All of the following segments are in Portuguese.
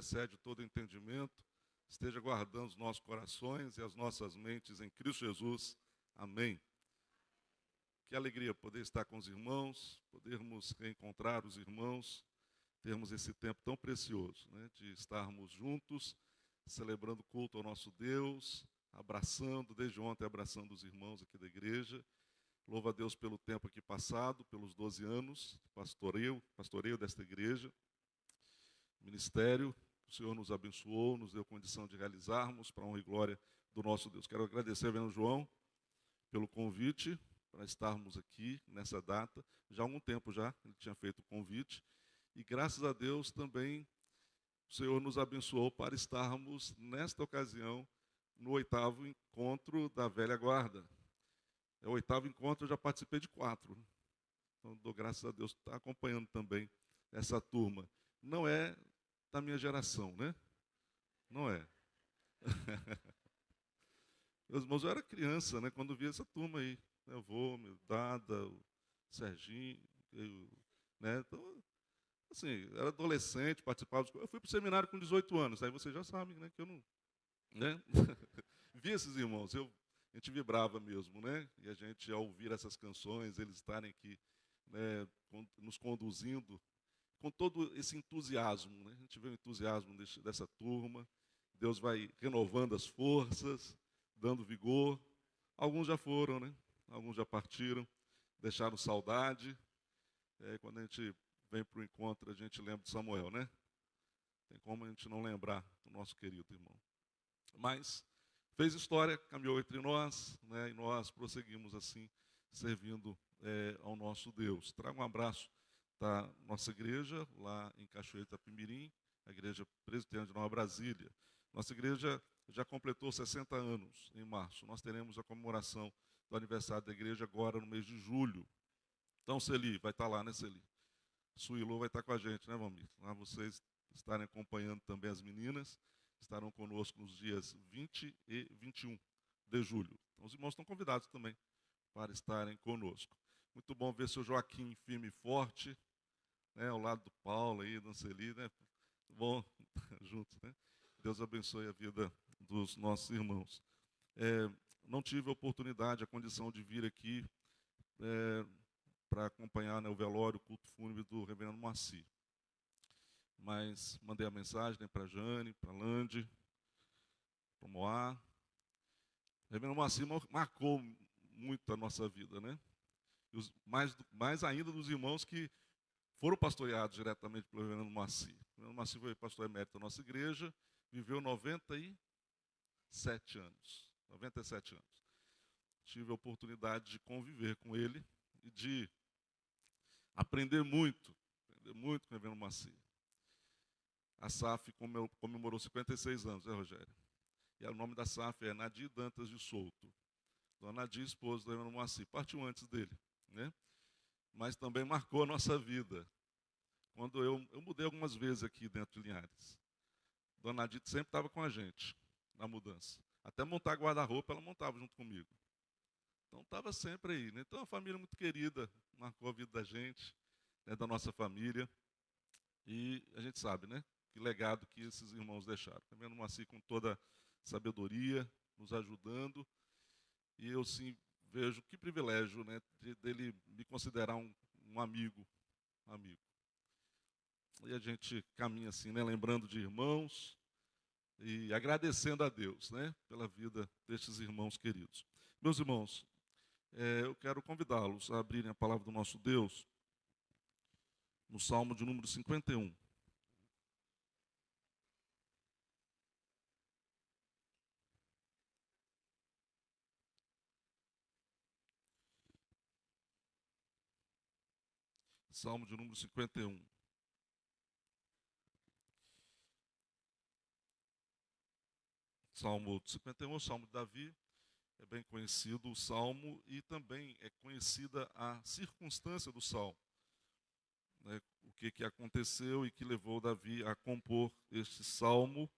excede todo entendimento, esteja guardando os nossos corações e as nossas mentes em Cristo Jesus. Amém. Que alegria poder estar com os irmãos, podermos reencontrar os irmãos, termos esse tempo tão precioso, né, de estarmos juntos, celebrando o culto ao nosso Deus, abraçando, desde ontem abraçando os irmãos aqui da igreja. Louvo a Deus pelo tempo aqui passado, pelos 12 anos de pastoreio desta igreja, ministério. O Senhor nos abençoou, nos deu condição de realizarmos para a honra e glória do nosso Deus. Quero agradecer ao reverendo João pelo convite para estarmos aqui nessa data. Já há algum tempo já ele tinha feito o convite. E graças a Deus também o Senhor nos abençoou para estarmos nesta ocasião no 8º encontro da velha guarda. É o 8º encontro, eu já participei de 4. Então dou graças a Deus por estar acompanhando também essa turma. Não é da minha geração, né? Não é. Meus irmãos, eu era criança, né, quando via essa turma aí. Meu avô, meu Dada, o Serginho, né? Então, assim, era adolescente, participava. Eu fui para o seminário com 18 anos, aí vocês já sabem, né, que eu não... Né? Vi esses irmãos, a gente vibrava mesmo, né? E a gente, ao ouvir essas canções, eles estarem aqui, né, nos conduzindo, com todo esse entusiasmo, né? A gente vê o entusiasmo dessa turma, Deus vai renovando as forças, dando vigor. Alguns já foram, né? Alguns já partiram, deixaram saudade. Quando a gente vem para o encontro, a gente lembra de Samuel, né? Tem como a gente não lembrar do nosso querido irmão. Mas fez história, caminhou entre nós, né? E nós prosseguimos assim, servindo ao nosso Deus. Trago um abraço da nossa igreja, lá em Cachoeira de Itapemirim, a Igreja Presbiteriana de Nova Brasília. Nossa igreja já completou 60 anos em março. Nós teremos a comemoração do aniversário da igreja agora no mês de julho. Então, Celi, vai estar lá, né, Celi? Suílô vai estar com a gente, né, Valmir? Lá vocês estarem acompanhando também as meninas, estarão conosco nos dias 20 e 21 de julho. Então, os irmãos estão convidados também para estarem conosco. Muito bom ver o seu Joaquim firme e forte, né, ao lado do Paulo aí, da Celi, né? Bom, juntos, né? Deus abençoe a vida dos nossos irmãos. Não tive a oportunidade, a condição de vir aqui para acompanhar, né, o velório, o culto fúnebre do reverendo Moacir. Mas mandei a mensagem, né, para a Jane, para a Lande, para o Moá. O reverendo Moacir marcou muito a nossa vida, né? E mais ainda dos irmãos que foram pastoreados diretamente pelo reverendo Moacir. O reverendo Moacir foi pastor emérito da nossa igreja, viveu 97 anos. 97 anos. Tive a oportunidade de conviver com ele e de aprender muito com o reverendo Moacir. A SAF comemorou 56 anos, né, Rogério? E o nome da SAF é Nadir Dantas de Souto. Dona Nadir, esposa do reverendo Moacir, partiu antes dele, né? Mas também marcou a nossa vida. Quando eu mudei algumas vezes aqui dentro de Linhares. Dona Nadir sempre estava com a gente na mudança. Até montar guarda-roupa, ela montava junto comigo. Então estava sempre aí, né? Então uma família muito querida, marcou a vida da gente, né, da nossa família. E a gente sabe, né, que legado que esses irmãos deixaram. Tá vendo, Moacir, com toda sabedoria, nos ajudando. E eu, sim, vejo que privilégio, né, dele me considerar um amigo. E a gente caminha assim, né, lembrando de irmãos e agradecendo a Deus, né, pela vida destes irmãos queridos. Meus irmãos, eu quero convidá-los a abrirem a palavra do nosso Deus no Salmo de número 51. Salmo de número 51. Salmo 51 é o Salmo de Davi, é bem conhecido o Salmo e também é conhecida a circunstância do Salmo. Né, o que aconteceu e que levou Davi a compor este Salmo,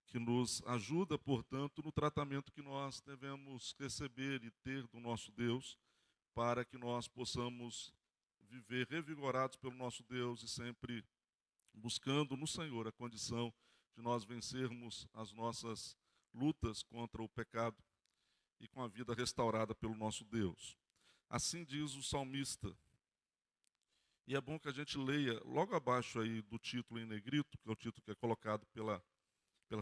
que nos ajuda, portanto, no tratamento que nós devemos receber e ter do nosso Deus, para que nós possamos viver revigorados pelo nosso Deus e sempre buscando no Senhor a condição de nós vencermos as nossas lutas contra o pecado e com a vida restaurada pelo nosso Deus. Assim diz o salmista. E é bom que a gente leia logo abaixo aí do título em negrito, que é o título que é colocado pela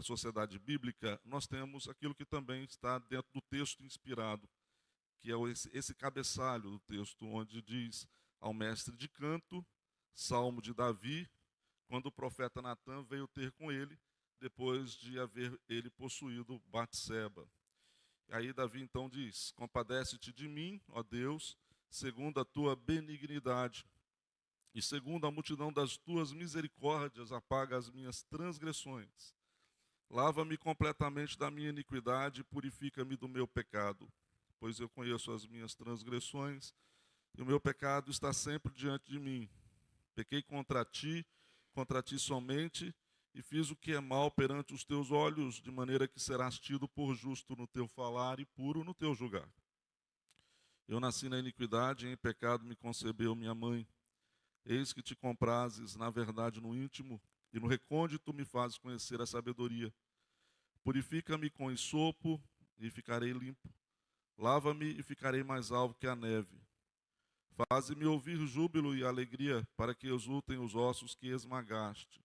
Sociedade Bíblica, nós temos aquilo que também está dentro do texto inspirado, que é esse cabeçalho do texto, onde diz ao mestre de canto, Salmo de Davi, quando o profeta Natã veio ter com ele, depois de haver ele possuído Batseba. Aí Davi então diz: compadece-te de mim, ó Deus, segundo a tua benignidade, e segundo a multidão das tuas misericórdias, apaga as minhas transgressões. Lava-me completamente da minha iniquidade e purifica-me do meu pecado, pois eu conheço as minhas transgressões, e o meu pecado está sempre diante de mim. Pequei contra ti somente, e fiz o que é mal perante os teus olhos, de maneira que serás tido por justo no teu falar e puro no teu julgar. Eu nasci na iniquidade, e em pecado me concebeu minha mãe. Eis que te comprases, na verdade, no íntimo, e no recôndito me fazes conhecer a sabedoria. Purifica-me com hisopo, e ficarei limpo. Lava-me, e ficarei mais alvo que a neve. Faze-me ouvir júbilo e alegria, para que exultem os ossos que esmagaste.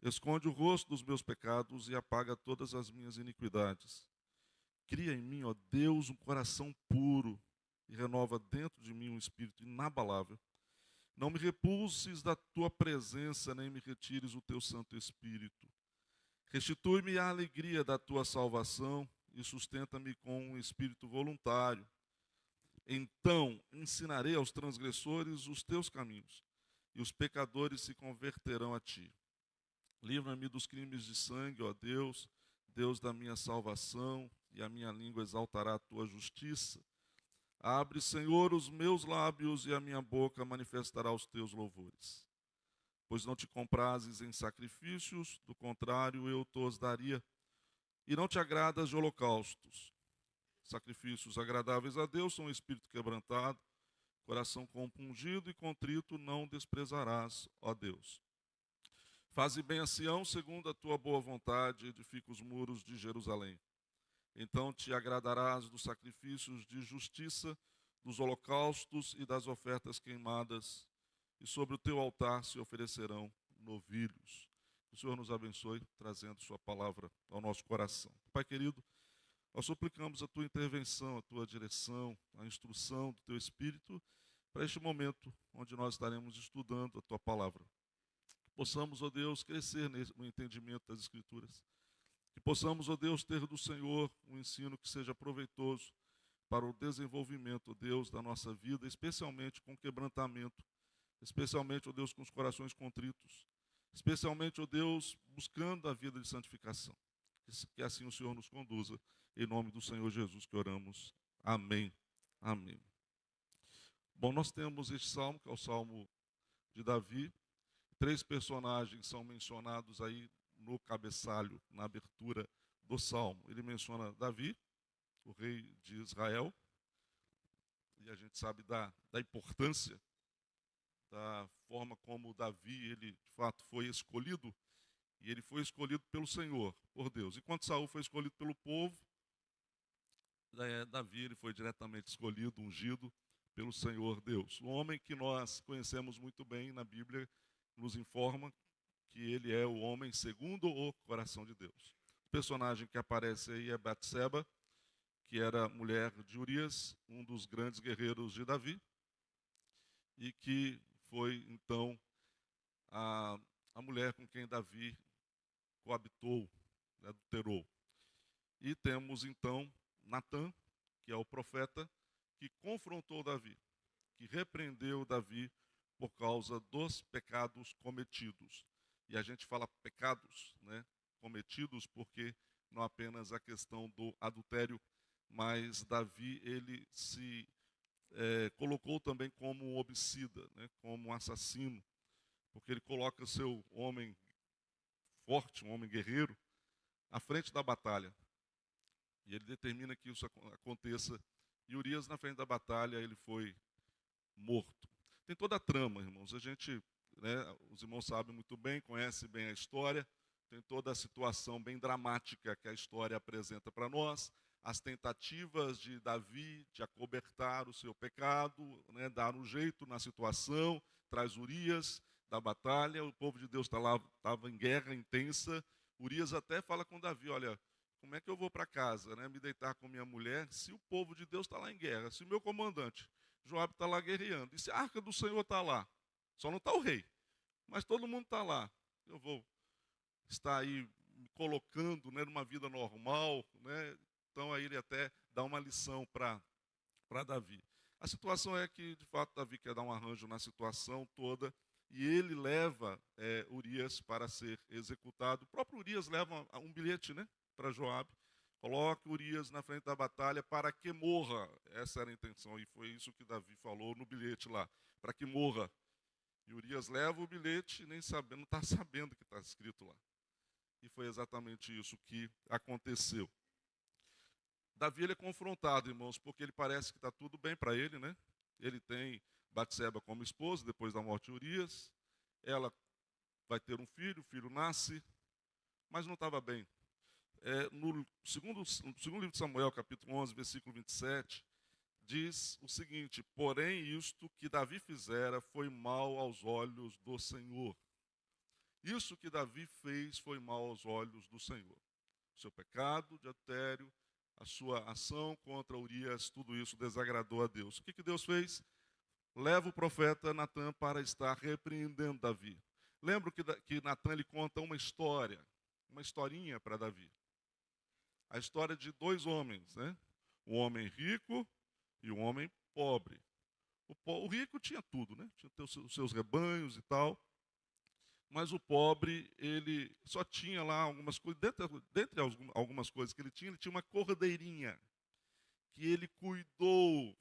Esconde o rosto dos meus pecados e apaga todas as minhas iniquidades. Cria em mim, ó Deus, um coração puro e renova dentro de mim um espírito inabalável. Não me repulses da tua presença, nem me retires o teu Santo Espírito. Restitui-me a alegria da tua salvação e sustenta-me com um espírito voluntário. Então ensinarei aos transgressores os teus caminhos, e os pecadores se converterão a ti. Livra-me dos crimes de sangue, ó Deus, Deus da minha salvação, e a minha língua exaltará a tua justiça. Abre, Senhor, os meus lábios, e a minha boca manifestará os teus louvores. Pois não te comprases em sacrifícios, do contrário eu te daria. E não te agradas de holocaustos. Sacrifícios agradáveis a Deus são o espírito quebrantado, coração compungido e contrito não desprezarás, ó Deus. Faze bem a Sião segundo a tua boa vontade, edifica os muros de Jerusalém. Então te agradarás dos sacrifícios de justiça, dos holocaustos e das ofertas queimadas, e sobre o teu altar se oferecerão novilhos. Que o Senhor nos abençoe, trazendo sua palavra ao nosso coração. Pai querido, nós suplicamos a tua intervenção, a tua direção, a instrução do teu Espírito para este momento onde nós estaremos estudando a tua palavra. Que possamos, ó Deus, crescer no entendimento das Escrituras. Que possamos, ó Deus, ter do Senhor um ensino que seja proveitoso para o desenvolvimento, ó Deus, da nossa vida, especialmente com quebrantamento, especialmente, ó Deus, com os corações contritos, especialmente, ó Deus, buscando a vida de santificação. Que assim o Senhor nos conduza. Em nome do Senhor Jesus que oramos. Amém. Amém. Bom, nós temos este salmo, que é o Salmo de Davi. 3 personagens são mencionados aí no cabeçalho, na abertura do salmo. Ele menciona Davi, o rei de Israel, e a gente sabe da importância, da forma como Davi, ele de fato foi escolhido, e ele foi escolhido pelo Senhor, por Deus. Enquanto Saul foi escolhido pelo povo, Davi ele foi diretamente escolhido, ungido pelo Senhor Deus. O homem que nós conhecemos muito bem na Bíblia nos informa que ele é o homem segundo o coração de Deus. O personagem que aparece aí é Batseba, que era mulher de Urias, um dos grandes guerreiros de Davi, e que foi então a mulher com quem Davi coabitou, adulterou. E temos então Natã, que é o profeta, que confrontou Davi, que repreendeu Davi por causa dos pecados cometidos. E a gente fala pecados, né, cometidos porque não apenas a questão do adultério, mas Davi ele se colocou também como um homicida, né, como um assassino, porque ele coloca seu homem forte, um homem guerreiro, à frente da batalha. E ele determina que isso aconteça. E Urias, na frente da batalha, ele foi morto. Tem toda a trama, irmãos. A gente né? Os irmãos sabem muito bem, conhecem bem a história, tem toda a situação bem dramática que a história apresenta para nós, as tentativas de Davi de acobertar o seu pecado, né? Dar um jeito na situação, traz Urias da batalha, o povo de Deus estava em guerra intensa. Urias até fala com Davi, olha, como é que eu vou para casa, né, me deitar com minha mulher, se o povo de Deus está lá em guerra, se o meu comandante, Joabe, está lá guerreando, e se a arca do Senhor está lá, só não está o rei, mas todo mundo está lá, eu vou estar aí me colocando, né, numa vida normal, né? Então aí ele até dá uma lição para Davi. A situação é que, de fato, Davi quer dar um arranjo na situação toda, e ele leva Urias para ser executado. O próprio Urias leva um bilhete, né, para Joabe. Coloque Urias na frente da batalha para que morra. Essa era a intenção, e foi isso que Davi falou no bilhete lá, para que morra. E Urias leva o bilhete, nem sabendo, não está sabendo o que está escrito lá. E foi exatamente isso que aconteceu. Davi ele é confrontado, irmãos, porque ele parece que está tudo bem para ele, né? Ele tem Batseba como esposa, depois da morte de Urias. Ela vai ter um filho, o filho nasce, mas não estava bem. No segundo livro de Samuel, capítulo 11, versículo 27, diz o seguinte: porém, isto que Davi fizera foi mal aos olhos do Senhor. Isso que Davi fez foi mal aos olhos do Senhor. O seu pecado de adultério, a sua ação contra Urias, tudo isso desagradou a Deus. O que Deus fez? Leva o profeta Natan para estar repreendendo Davi. Lembro que Natan lhe conta uma história, uma historinha para Davi. A história de dois homens, né? Um homem rico e um homem pobre. O rico tinha tudo, né? Tinha os seus rebanhos e tal. Mas o pobre, ele só tinha lá algumas coisas, dentre algumas coisas que ele tinha uma cordeirinha, que ele cuidou,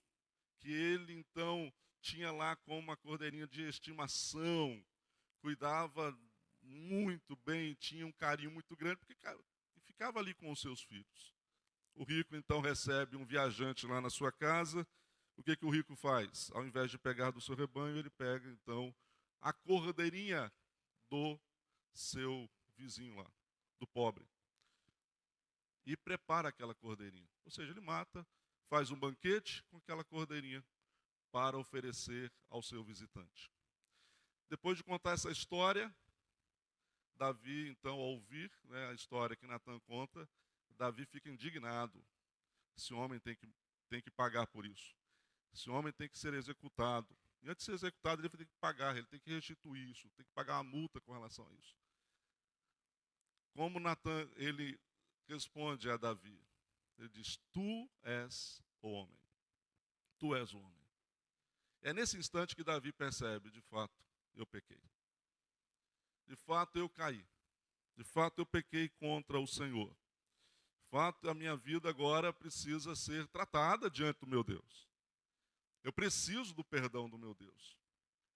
que ele então tinha lá como uma cordeirinha de estimação, cuidava muito bem, tinha um carinho muito grande, porque ficava ali com os seus filhos. O rico então recebe um viajante lá na sua casa. O que o rico faz? Ao invés de pegar do seu rebanho, ele pega então a cordeirinha do seu vizinho lá, do pobre, e prepara aquela cordeirinha. Ou seja, ele mata, faz um banquete com aquela cordeirinha para oferecer ao seu visitante. Depois de contar essa história, Davi, então, ao ouvir, né, a história que Natan conta, Davi fica indignado. Esse homem tem que pagar por isso. Esse homem tem que ser executado. E antes de ser executado, ele tem que pagar, ele tem que restituir isso, tem que pagar uma multa com relação a isso. Como Natan, ele responde a Davi, ele diz: tu és o homem. Tu és o homem. É nesse instante que Davi percebe, de fato, eu pequei. De fato, eu caí. De fato, eu pequei contra o Senhor. De fato, a minha vida agora precisa ser tratada diante do meu Deus. Eu preciso do perdão do meu Deus.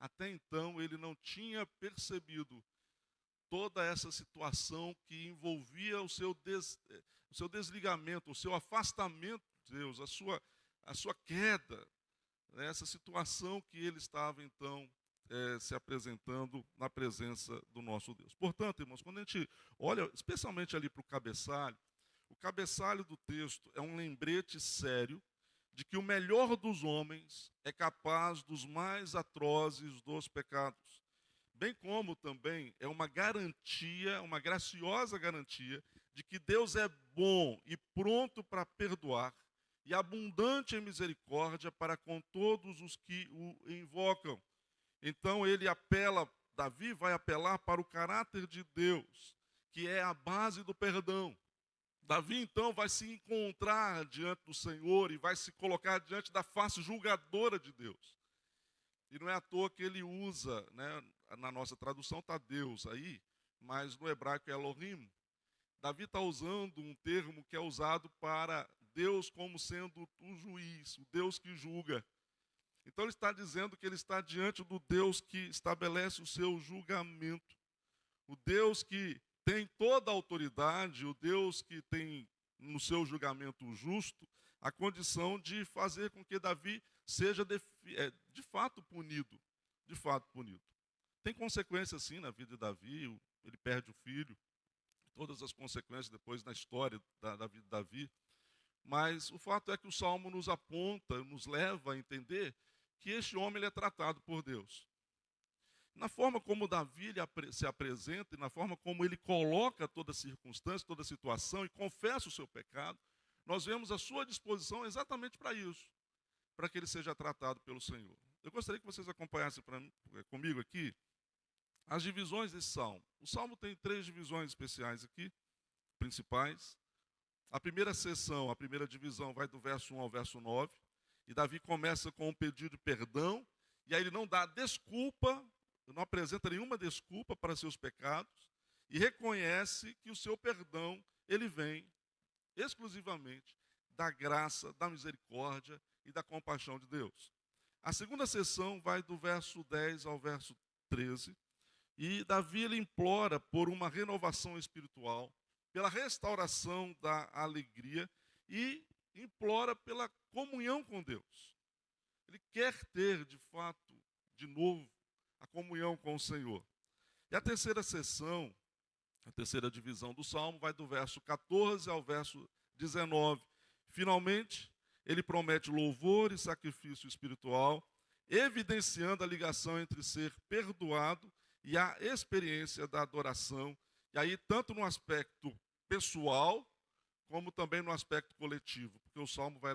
Até então, ele não tinha percebido toda essa situação que envolvia o seu desligamento, o seu afastamento de Deus, a sua queda, né? Essa situação que ele estava, então, se apresentando na presença do nosso Deus. Portanto, irmãos, quando a gente olha, especialmente ali para o cabeçalho do texto é um lembrete sério de que o melhor dos homens é capaz dos mais atrozes dos pecados. Bem como também é uma garantia, uma graciosa garantia, de que Deus é bom e pronto para perdoar e abundante em misericórdia para com todos os que o invocam. Então Davi vai apelar para o caráter de Deus, que é a base do perdão. Davi, então, vai se encontrar diante do Senhor e vai se colocar diante da face julgadora de Deus. E não é à toa que ele usa, né, na nossa tradução está Deus aí, mas no hebraico é Elohim. Davi está usando um termo que é usado para Deus como sendo o juiz, o Deus que julga. Então ele está dizendo que ele está diante do Deus que estabelece o seu julgamento. O Deus que tem toda a autoridade, o Deus que tem no seu julgamento justo a condição de fazer com que Davi seja de fato punido. De fato punido. Tem consequências, sim, na vida de Davi. Ele perde o filho, todas as consequências depois na história da vida de Davi. Mas o fato é que o Salmo nos aponta, nos leva a entender que este homem ele é tratado por Deus. Na forma como Davi se apresenta e na forma como ele coloca toda circunstância, toda situação e confessa o seu pecado, nós vemos a sua disposição exatamente para isso, para que ele seja tratado pelo Senhor. Eu gostaria que vocês acompanhassem comigo aqui as divisões desse salmo. O salmo tem 3 divisões especiais aqui, principais. A primeira seção, a primeira divisão, vai do verso 1 ao verso 9. E Davi começa com um pedido de perdão, e aí ele não dá desculpa, não apresenta nenhuma desculpa para seus pecados, e reconhece que o seu perdão, ele vem exclusivamente da graça, da misericórdia e da compaixão de Deus. A segunda seção vai do verso 10 ao verso 13, e Davi ele implora por uma renovação espiritual, pela restauração da alegria e implora pela comunhão com Deus. Ele quer ter, de fato, de novo, a comunhão com o Senhor. E a terceira seção, a terceira divisão do Salmo, vai do verso 14 ao verso 19. Finalmente, ele promete louvor e sacrifício espiritual, evidenciando a ligação entre ser perdoado e a experiência da adoração. E aí, tanto no aspecto pessoal, como também no aspecto coletivo, porque o Salmo vai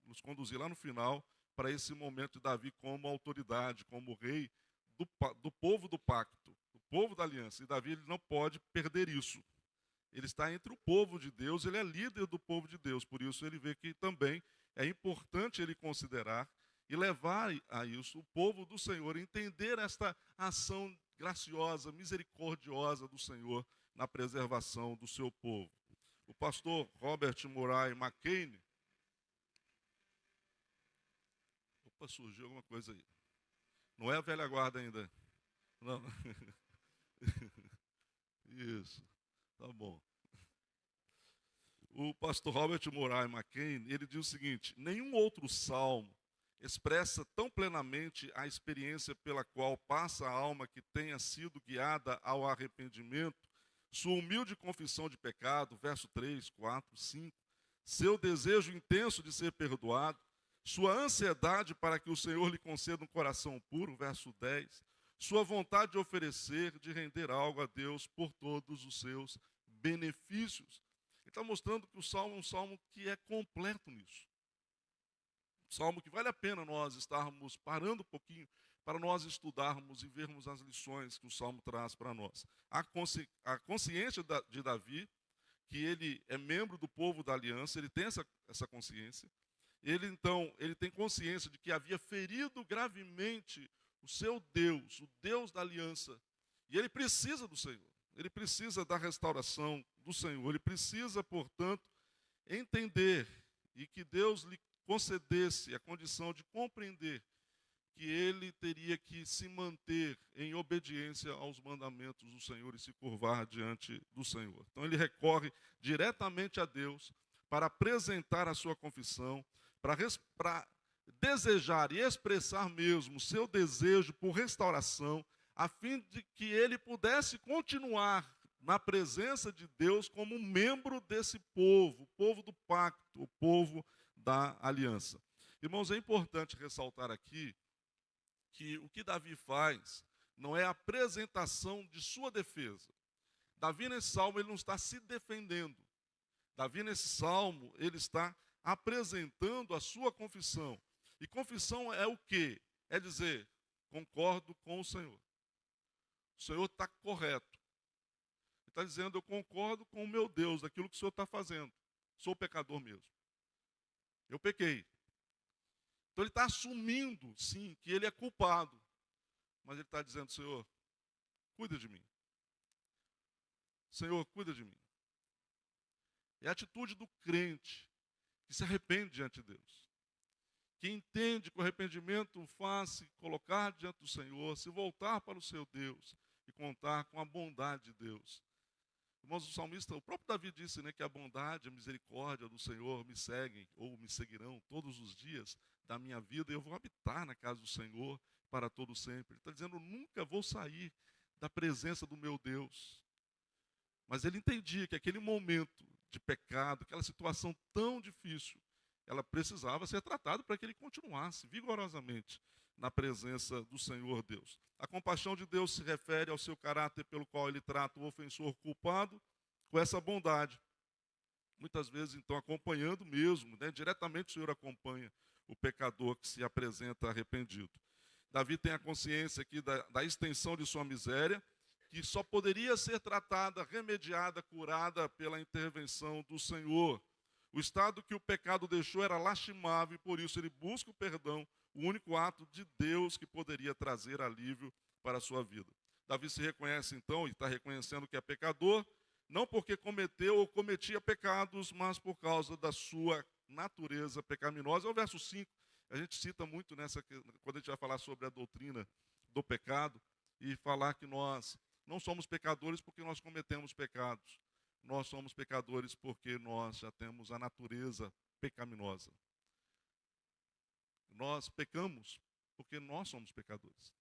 nos conduzir lá no final, para esse momento de Davi como autoridade, como rei do povo do pacto, do povo da aliança. E Davi ele não pode perder isso. Ele está entre o povo de Deus, ele é líder do povo de Deus, por isso ele vê que também é importante ele considerar e levar a isso o povo do Senhor, entender esta ação graciosa, misericordiosa do Senhor na preservação do seu povo. O pastor Robert Murray McCain, surgiu alguma coisa aí. Não é a velha guarda ainda. Não. Isso. Tá bom. O pastor Robert Murray McCain, ele diz o seguinte: nenhum outro salmo expressa tão plenamente a experiência pela qual passa a alma que tenha sido guiada ao arrependimento, sua humilde confissão de pecado, verso 3, 4, 5, seu desejo intenso de ser perdoado, sua ansiedade para que o Senhor lhe conceda um coração puro, verso 10, sua vontade de oferecer, de render algo a Deus por todos os seus benefícios. Ele está mostrando que o salmo é um salmo que é completo nisso. Um salmo que vale a pena nós estarmos parando um pouquinho para nós estudarmos e vermos as lições que o salmo traz para nós. A consciência de Davi, que ele é membro do povo da aliança, ele tem essa consciência. Ele tem consciência de que havia ferido gravemente o seu Deus, o Deus da aliança. E ele precisa do Senhor. Ele precisa da restauração do Senhor. Ele precisa, portanto, entender e que Deus lhe concedesse a condição de compreender que ele teria que se manter em obediência aos mandamentos do Senhor e se curvar diante do Senhor. Então ele recorre diretamente a Deus para apresentar a sua confissão, para desejar e expressar mesmo o seu desejo por restauração, a fim de que ele pudesse continuar na presença de Deus como um membro desse povo, o povo do pacto, o povo da aliança. Irmãos, é importante ressaltar aqui que o que Davi faz não é a apresentação de sua defesa. Davi, nesse salmo, ele não está se defendendo. Davi, nesse salmo, ele está apresentando a sua confissão. E confissão é o quê? É dizer, concordo com o Senhor. O Senhor está correto. Ele está dizendo, eu concordo com o meu Deus, daquilo que o Senhor está fazendo. Sou pecador mesmo. Eu pequei. Então ele está assumindo, sim, que ele é culpado. Mas ele está dizendo, Senhor, cuida de mim. Senhor, cuida de mim. É a atitude do crente que se arrepende diante de Deus. Que entende que o arrependimento faz se colocar diante do Senhor, se voltar para o seu Deus e contar com a bondade de Deus. Irmãos, o salmista, o próprio Davi disse, né, que a bondade, a misericórdia do Senhor me seguem ou me seguirão todos os dias da minha vida. E eu vou habitar na casa do Senhor para todo sempre. Ele está dizendo, eu nunca vou sair da presença do meu Deus. Mas ele entendia que aquele momento de pecado, aquela situação tão difícil, ela precisava ser tratada para que ele continuasse vigorosamente na presença do Senhor Deus. A compaixão de Deus se refere ao seu caráter pelo qual ele trata o ofensor culpado com essa bondade. Muitas vezes, então, acompanhando mesmo, né, diretamente o Senhor acompanha o pecador que se apresenta arrependido. Davi tem a consciência aqui da extensão de sua miséria, que só poderia ser tratada, remediada, curada pela intervenção do Senhor. O estado que o pecado deixou era lastimável e por isso ele busca o perdão, o único ato de Deus que poderia trazer alívio para a sua vida. Davi se reconhece então, e está reconhecendo que é pecador, não porque cometeu ou cometia pecados, mas por causa da sua natureza pecaminosa. É o verso 5, a gente cita muito quando a gente vai falar sobre a doutrina do pecado, e falar que nós não somos pecadores porque nós cometemos pecados. Nós somos pecadores porque nós já temos a natureza pecaminosa. Nós pecamos porque nós somos pecadores.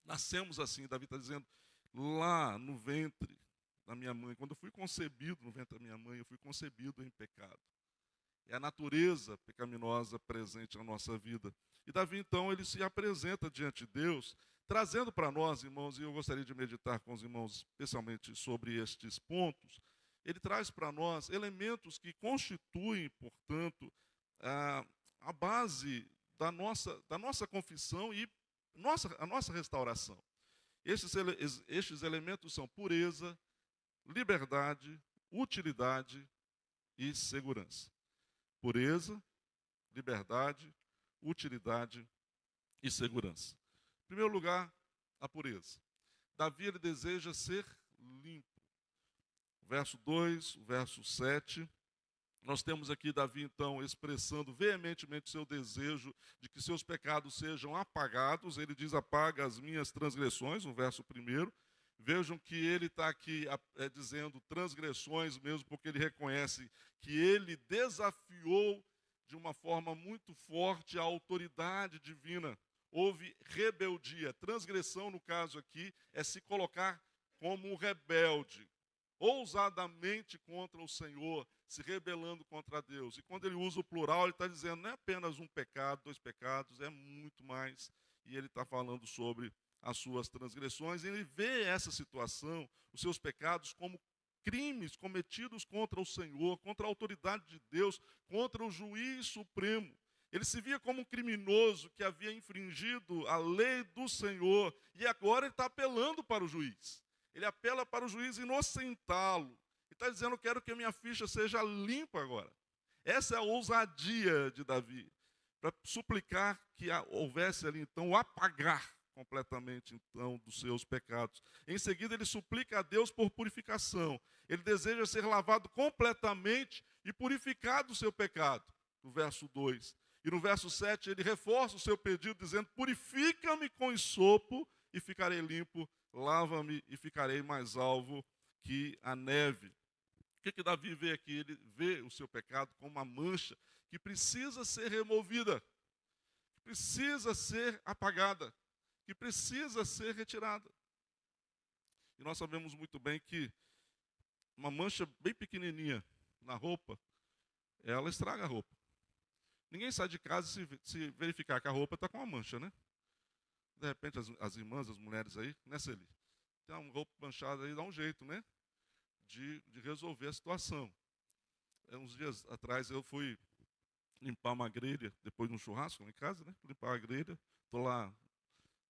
Nascemos assim, Davi está dizendo, lá no ventre da minha mãe, quando eu fui concebido no ventre da minha mãe, eu fui concebido em pecado. É a natureza pecaminosa presente na nossa vida. E Davi, então, ele se apresenta diante de Deus, trazendo para nós, irmãos, e eu gostaria de meditar com os irmãos, especialmente sobre estes pontos, ele traz para nós elementos que constituem, portanto, a base da nossa confissão e a nossa restauração. Estes elementos são pureza, liberdade, utilidade e segurança. Pureza, liberdade, utilidade e segurança. Em primeiro lugar, a pureza. Davi ele deseja ser limpo. O verso 2, o verso 7, nós temos aqui Davi, então, expressando veementemente seu desejo de que seus pecados sejam apagados. Ele diz, apaga as minhas transgressões, no verso 1. Vejam que ele está aqui dizendo transgressões mesmo, porque ele reconhece que ele desafiou de uma forma muito forte a autoridade divina. Houve rebeldia. Transgressão, no caso aqui, é se colocar como um rebelde, ousadamente contra o Senhor, se rebelando contra Deus. E quando ele usa o plural, ele está dizendo, não é apenas um pecado, 2 pecados, é muito mais. E ele está falando sobre as suas transgressões. Ele vê essa situação, os seus pecados, como crimes cometidos contra o Senhor, contra a autoridade de Deus, contra o juiz supremo. Ele se via como um criminoso que havia infringido a lei do Senhor, e agora ele está apelando para o juiz. Ele apela para o juiz inocentá-lo. Ele está dizendo, eu quero que a minha ficha seja limpa agora. Essa é a ousadia de Davi, para suplicar que houvesse ali, então, o apagar completamente, então, dos seus pecados. Em seguida, ele suplica a Deus por purificação. Ele deseja ser lavado completamente e purificado do seu pecado, no verso 2. E no verso 7, ele reforça o seu pedido, dizendo, purifica-me com esopo e ficarei limpo, lava-me e ficarei mais alvo que a neve. O que Davi vê aqui? Ele vê o seu pecado como uma mancha que precisa ser removida, que precisa ser apagada, que precisa ser retirada. E nós sabemos muito bem que uma mancha bem pequenininha na roupa, ela estraga a roupa. Ninguém sai de casa se verificar que a roupa está com uma mancha, né? De repente, as irmãs, as mulheres aí, né, Celi? Tem uma roupa manchada aí, dá um jeito, né? De resolver a situação. Uns dias atrás eu fui limpar uma grelha, depois de um churrasco lá em casa, né? Limpar a grelha, estou lá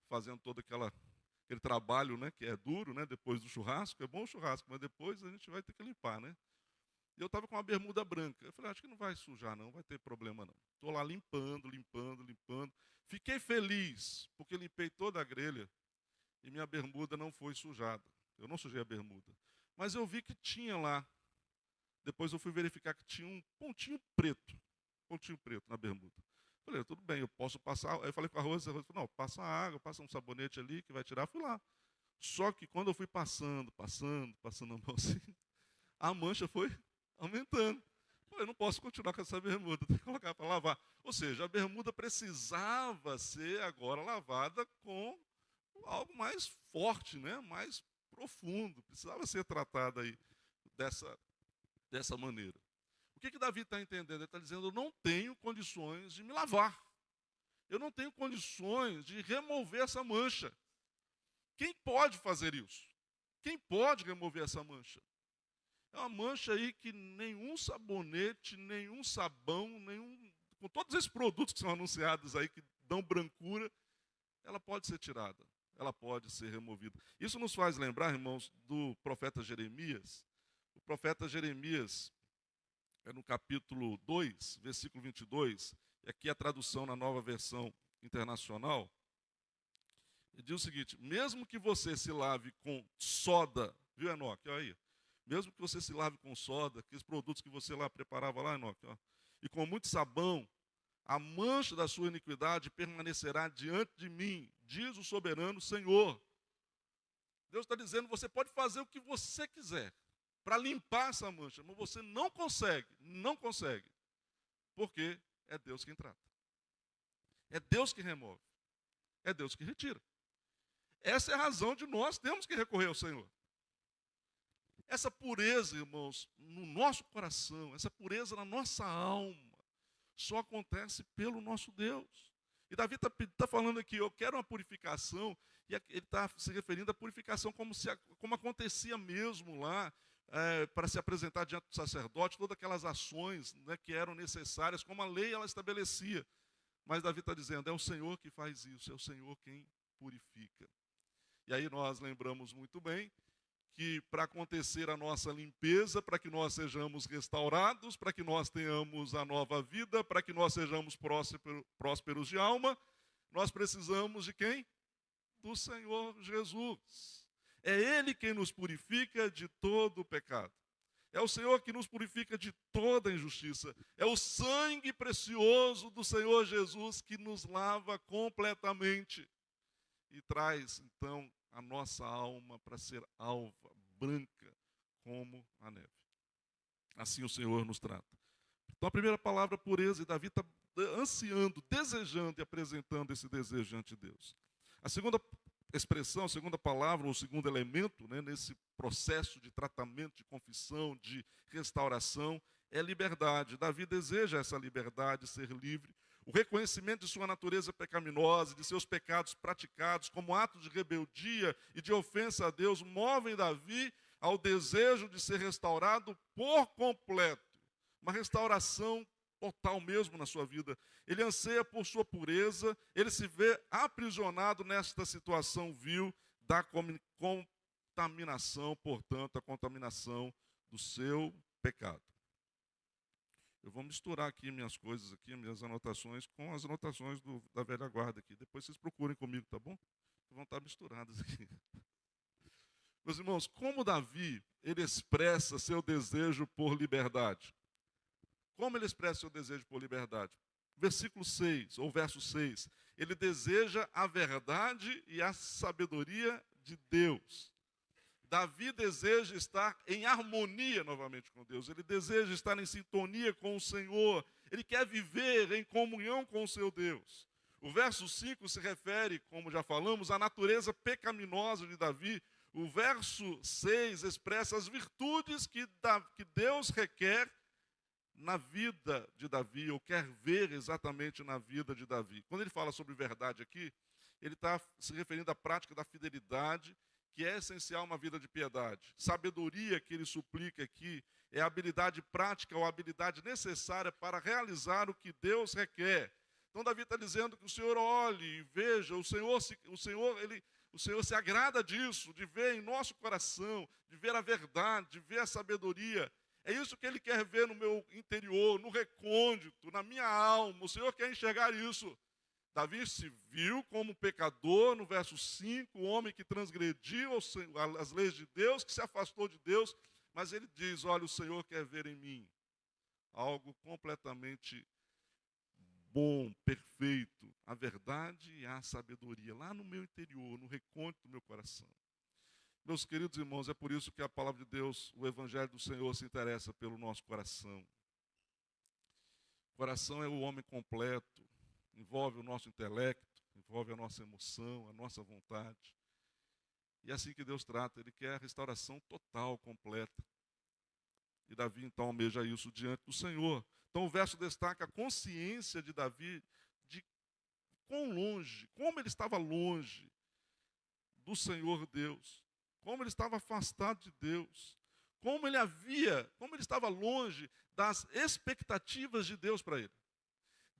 fazendo todo aquele trabalho, né? Que é duro, né? Depois do churrasco, é bom o churrasco, mas depois a gente vai ter que limpar, né? E eu estava com uma bermuda branca. Eu falei, acho que não vai sujar não, vai ter problema não. Estou lá limpando. Fiquei feliz, porque limpei toda a grelha e minha bermuda não foi sujada. Eu não sujei a bermuda. Mas eu vi que tinha lá. Depois eu fui verificar que tinha um pontinho preto na bermuda. Falei, tudo bem, eu posso passar. Aí eu falei com a Rosa falou, não, passa água, passa um sabonete ali que vai tirar. Fui lá. Só que quando eu fui passando a mão assim, a mancha foi aumentando. Pô, eu não posso continuar com essa bermuda, tem que colocar para lavar. Ou seja, a bermuda precisava ser agora lavada com algo mais forte, né? Mais profundo. Precisava ser tratada aí dessa maneira. O que Davi está entendendo? Ele está dizendo, eu não tenho condições de me lavar. Eu não tenho condições de remover essa mancha. Quem pode fazer isso? Quem pode remover essa mancha? É uma mancha aí que nenhum sabonete, nenhum sabão, com todos esses produtos que são anunciados aí, que dão brancura, ela pode ser tirada, ela pode ser removida. Isso nos faz lembrar, irmãos, do profeta Jeremias. O profeta Jeremias, no capítulo 2, versículo 22, e aqui a tradução na Nova Versão Internacional, ele diz o seguinte, mesmo que você se lave com soda, viu, Enoque? Olha aí. Mesmo que você se lave com soda, aqueles produtos que você lá preparava lá, Enoque, ó, e com muito sabão, a mancha da sua iniquidade permanecerá diante de mim, diz o soberano Senhor. Deus está dizendo, você pode fazer o que você quiser para limpar essa mancha, mas você não consegue, porque é Deus quem trata. É Deus que remove. É Deus que retira. Essa é a razão de nós termos que recorrer ao Senhor. Essa pureza, irmãos, no nosso coração, essa pureza na nossa alma, só acontece pelo nosso Deus. E Davi está falando aqui, eu quero uma purificação, e ele está se referindo à purificação como acontecia mesmo lá, para se apresentar diante do sacerdote, todas aquelas ações, né, que eram necessárias, como a lei ela estabelecia. Mas Davi está dizendo, é o Senhor que faz isso, é o Senhor quem purifica. E aí nós lembramos muito bem que para acontecer a nossa limpeza, para que nós sejamos restaurados, para que nós tenhamos a nova vida, para que nós sejamos prósperos de alma, nós precisamos de quem? Do Senhor Jesus. É Ele quem nos purifica de todo o pecado. É o Senhor que nos purifica de toda injustiça. É o sangue precioso do Senhor Jesus que nos lava completamente e traz, então, a nossa alma para ser alva, branca, como a neve. Assim o Senhor nos trata. Então, a primeira palavra, pureza, e Davi está ansiando, desejando e apresentando esse desejo diante de Deus. A segunda expressão, a segunda palavra, ou o segundo elemento, né, nesse processo de tratamento, de confissão, de restauração, é liberdade. Davi deseja essa liberdade, ser livre. O reconhecimento de sua natureza pecaminosa, de seus pecados praticados como atos de rebeldia e de ofensa a Deus, movem Davi ao desejo de ser restaurado por completo. Uma restauração total mesmo na sua vida. Ele anseia por sua pureza, ele se vê aprisionado nesta situação vil da contaminação, portanto, a contaminação do seu pecado. Eu vou misturar aqui minhas coisas, aqui, minhas anotações, com as anotações da velha guarda aqui. Depois vocês procurem comigo, tá bom? Vão estar misturadas aqui. Meus irmãos, como Davi, ele expressa seu desejo por liberdade. Como ele expressa seu desejo por liberdade? Versículo 6, ou verso 6. Ele deseja a verdade e a sabedoria de Deus. Davi deseja estar em harmonia novamente com Deus. Ele deseja estar em sintonia com o Senhor. Ele quer viver em comunhão com o seu Deus. O verso 5 se refere, como já falamos, à natureza pecaminosa de Davi. O verso 6 expressa as virtudes que Deus requer na vida de Davi, ou quer ver exatamente na vida de Davi. Quando ele fala sobre verdade aqui, ele está se referindo à prática da fidelidade, que é essencial uma vida de piedade. Sabedoria que ele suplica aqui é a habilidade prática ou a habilidade necessária para realizar o que Deus requer. Então Davi está dizendo que o Senhor olhe e veja, o Senhor se agrada disso, de ver em nosso coração, de ver a verdade, de ver a sabedoria. É isso que ele quer ver no meu interior, no recôndito, na minha alma. O Senhor quer enxergar isso. Davi se viu como pecador, no verso 5, o homem que transgrediu as leis de Deus, que se afastou de Deus, mas ele diz, olha, o Senhor quer ver em mim algo completamente bom, perfeito, a verdade e a sabedoria, lá no meu interior, no recôndito do meu coração. Meus queridos irmãos, é por isso que a palavra de Deus, o Evangelho do Senhor, se interessa pelo nosso coração. O coração é o homem completo, envolve o nosso intelecto, envolve a nossa emoção, a nossa vontade. E é assim que Deus trata, Ele quer a restauração total, completa. E Davi, então, almeja isso diante do Senhor. Então, o verso destaca a consciência de Davi de quão longe, como ele estava longe do Senhor Deus, como ele estava afastado de Deus, como ele estava longe das expectativas de Deus para ele.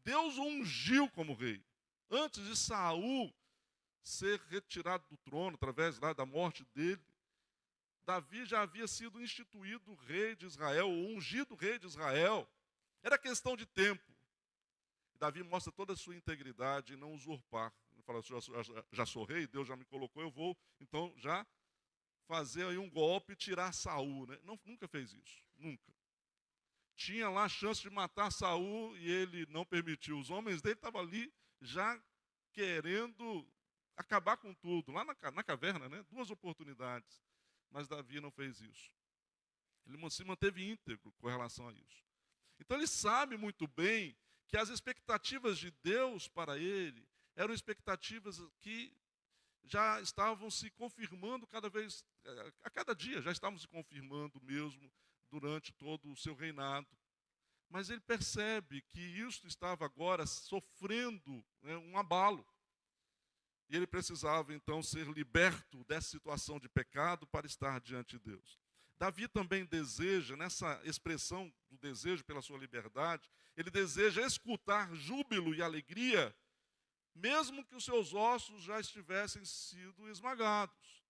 Deus o ungiu como rei. Antes de Saul ser retirado do trono, através lá da morte dele, Davi já havia sido instituído rei de Israel, ungido rei de Israel. Era questão de tempo. Davi mostra toda a sua integridade e não usurpar. Ele fala, já sou rei, Deus já me colocou, eu vou, então, já fazer aí um golpe e tirar Saul. Né? Não, nunca fez isso, nunca. Tinha lá a chance de matar Saul e ele não permitiu. Os homens dele estavam ali já querendo acabar com tudo. Lá na caverna, né? 2 oportunidades. Mas Davi não fez isso. Ele se manteve íntegro com relação a isso. Então ele sabe muito bem que as expectativas de Deus para ele eram expectativas que já estavam se confirmando a cada dia, já estavam se confirmando mesmo durante todo o seu reinado. Mas ele percebe que isso estava agora sofrendo, né, um abalo. E ele precisava então ser liberto dessa situação de pecado para estar diante de Deus. Davi também deseja, nessa expressão do desejo pela sua liberdade, ele deseja escutar júbilo e alegria, mesmo que os seus ossos já estivessem sido esmagados.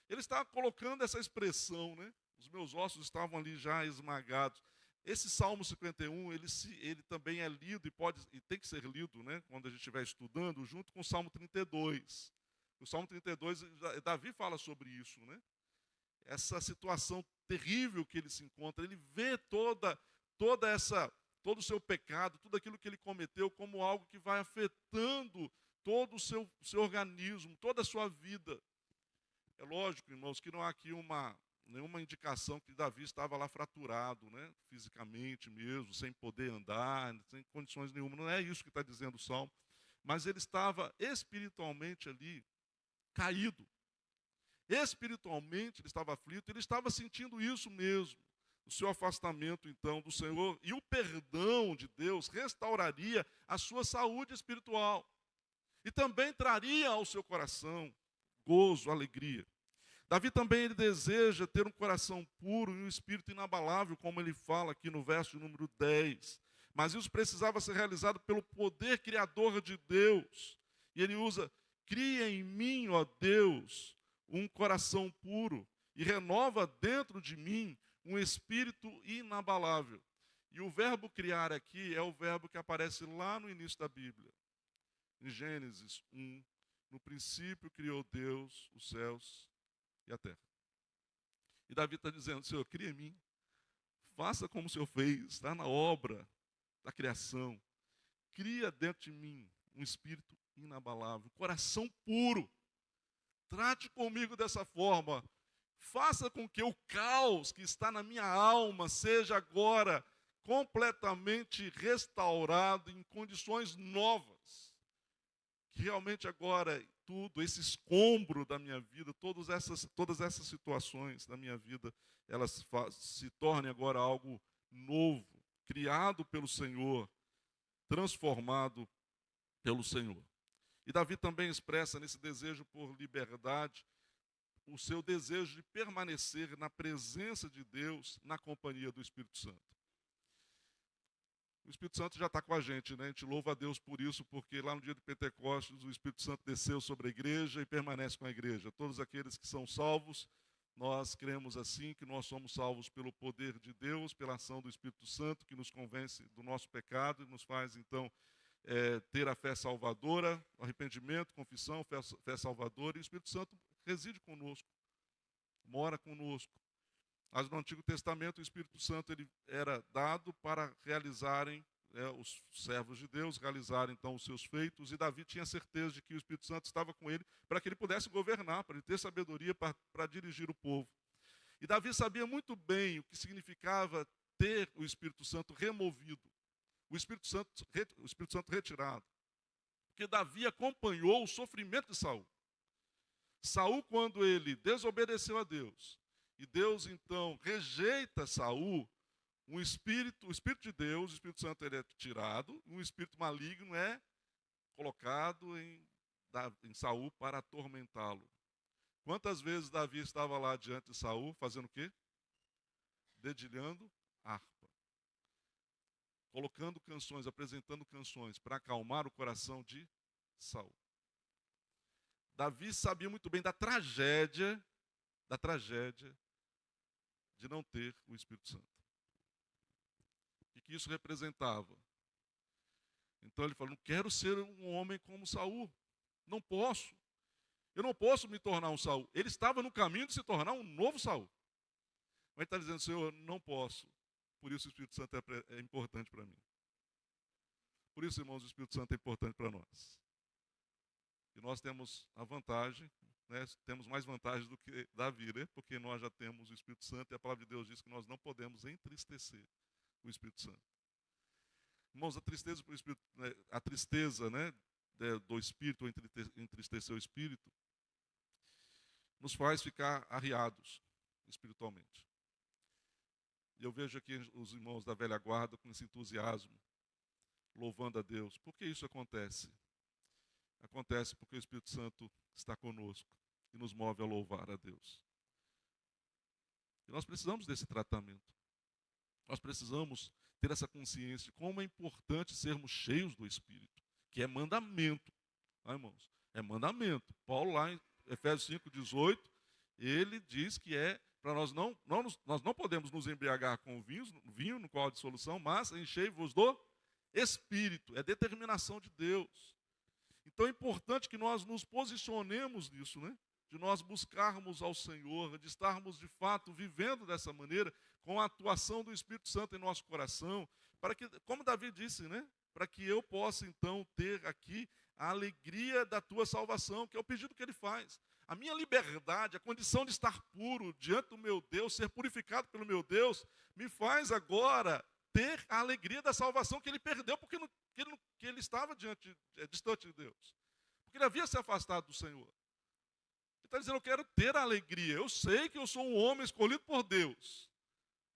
Ele está colocando essa expressão, né? Os meus ossos estavam ali já esmagados. Esse Salmo 51, ele também é lido e tem que ser lido, né, quando a gente estiver estudando, junto com o Salmo 32. O Salmo 32, Davi fala sobre isso, né? Essa situação terrível que ele se encontra, ele vê todo o seu pecado, tudo aquilo que ele cometeu como algo que vai afetando todo o seu organismo, toda a sua vida. É lógico, irmãos, que não há aqui nenhuma indicação que Davi estava lá fraturado, né, fisicamente mesmo, sem poder andar, sem condições nenhuma. Não é isso que está dizendo o Salmo. Mas ele estava espiritualmente ali caído. Espiritualmente ele estava aflito, ele estava sentindo isso mesmo. O seu afastamento, então, do Senhor e o perdão de Deus restauraria a sua saúde espiritual. E também traria ao seu coração gozo, alegria. Davi também ele deseja ter um coração puro e um espírito inabalável, como ele fala aqui no verso número 10. Mas isso precisava ser realizado pelo poder criador de Deus. E ele usa, cria em mim, ó Deus, um coração puro e renova dentro de mim um espírito inabalável. E o verbo criar aqui é o verbo que aparece lá no início da Bíblia. Em Gênesis 1, no princípio criou Deus os céus e a terra. E Davi está dizendo, Senhor, cria em mim, faça como o Senhor fez, está na obra da criação. Cria dentro de mim um espírito inabalável, coração puro. Trate comigo dessa forma. Faça com que o caos que está na minha alma seja agora completamente restaurado em condições novas. Que realmente agora tudo, esse escombro da minha vida, todas essas situações da minha vida, elas se tornem agora algo novo, criado pelo Senhor, transformado pelo Senhor. E Davi também expressa nesse desejo por liberdade o seu desejo de permanecer na presença de Deus, na companhia do Espírito Santo. O Espírito Santo já está com a gente, né? A gente louva a Deus por isso, porque lá no dia de Pentecostes o Espírito Santo desceu sobre a igreja e permanece com a igreja. Todos aqueles que são salvos, nós cremos assim, que nós somos salvos pelo poder de Deus, pela ação do Espírito Santo, que nos convence do nosso pecado e nos faz, então, ter a fé salvadora, arrependimento, confissão, fé salvadora, e o Espírito Santo reside conosco, mora conosco. Mas no Antigo Testamento o Espírito Santo ele era dado para realizarem, os servos de Deus, realizarem então os seus feitos, e Davi tinha certeza de que o Espírito Santo estava com ele para que ele pudesse governar, para ele ter sabedoria para dirigir o povo. E Davi sabia muito bem o que significava ter o Espírito Santo removido. o Espírito Santo retirado. Porque Davi acompanhou o sofrimento de Saul. Saul, quando ele desobedeceu a Deus, e Deus então rejeita Saul, o Espírito de Deus, o Espírito Santo, ele é tirado, um espírito maligno é colocado em Saul para atormentá-lo. Quantas vezes Davi estava lá diante de Saul, fazendo o quê? Dedilhando harpa. Colocando canções, apresentando canções para acalmar o coração de Saul. Davi sabia muito bem da tragédia de não ter o Espírito Santo. O que isso representava? Então ele falou: não quero ser um homem como Saul. Não posso. Eu não posso me tornar um Saul. Ele estava no caminho de se tornar um novo Saul. Mas ele está dizendo: Senhor, não posso. Por isso o Espírito Santo é importante para mim. Por isso, irmãos, o Espírito Santo é importante para nós. E nós temos a vantagem, né, temos mais vantagens do que Davi, né, porque nós já temos o Espírito Santo e a palavra de Deus diz que nós não podemos entristecer o Espírito Santo. Irmãos, a tristeza do Espírito, a tristeza, né, do Espírito, entristecer o Espírito, nos faz ficar arriados espiritualmente. E eu vejo aqui os irmãos da velha guarda com esse entusiasmo, louvando a Deus. Por que isso acontece? Acontece porque o Espírito Santo está conosco e nos move a louvar a Deus. E nós precisamos desse tratamento. Nós precisamos ter essa consciência de como é importante sermos cheios do Espírito, que é mandamento. Ah, irmãos, é mandamento. Paulo, lá em Efésios 5:18, ele diz que é para nós não podemos nos embriagar com vinho no qual há dissolução, mas enchei-vos do Espírito. É determinação de Deus. Então é importante que nós nos posicionemos nisso, né? De nós buscarmos ao Senhor, de estarmos de fato vivendo dessa maneira, com a atuação do Espírito Santo em nosso coração, para que, como Davi disse, né? Para que eu possa então ter aqui a alegria da tua salvação, que é o pedido que ele faz. A minha liberdade, a condição de estar puro diante do meu Deus, ser purificado pelo meu Deus, me faz agora ter a alegria da salvação que ele perdeu, porque ele estava distante de Deus. Porque ele havia se afastado do Senhor. Ele está dizendo: eu quero ter a alegria. Eu sei que eu sou um homem escolhido por Deus,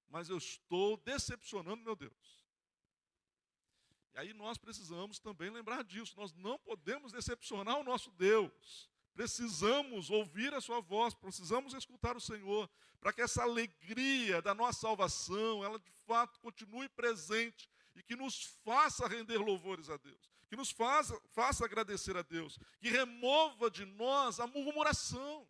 mas eu estou decepcionando meu Deus. E aí nós precisamos também lembrar disso. Nós não podemos decepcionar o nosso Deus. Precisamos ouvir a sua voz, precisamos escutar o Senhor, para que essa alegria da nossa salvação, ela de fato continue presente e que nos faça render louvores a Deus, que nos faça agradecer a Deus, que remova de nós a murmuração.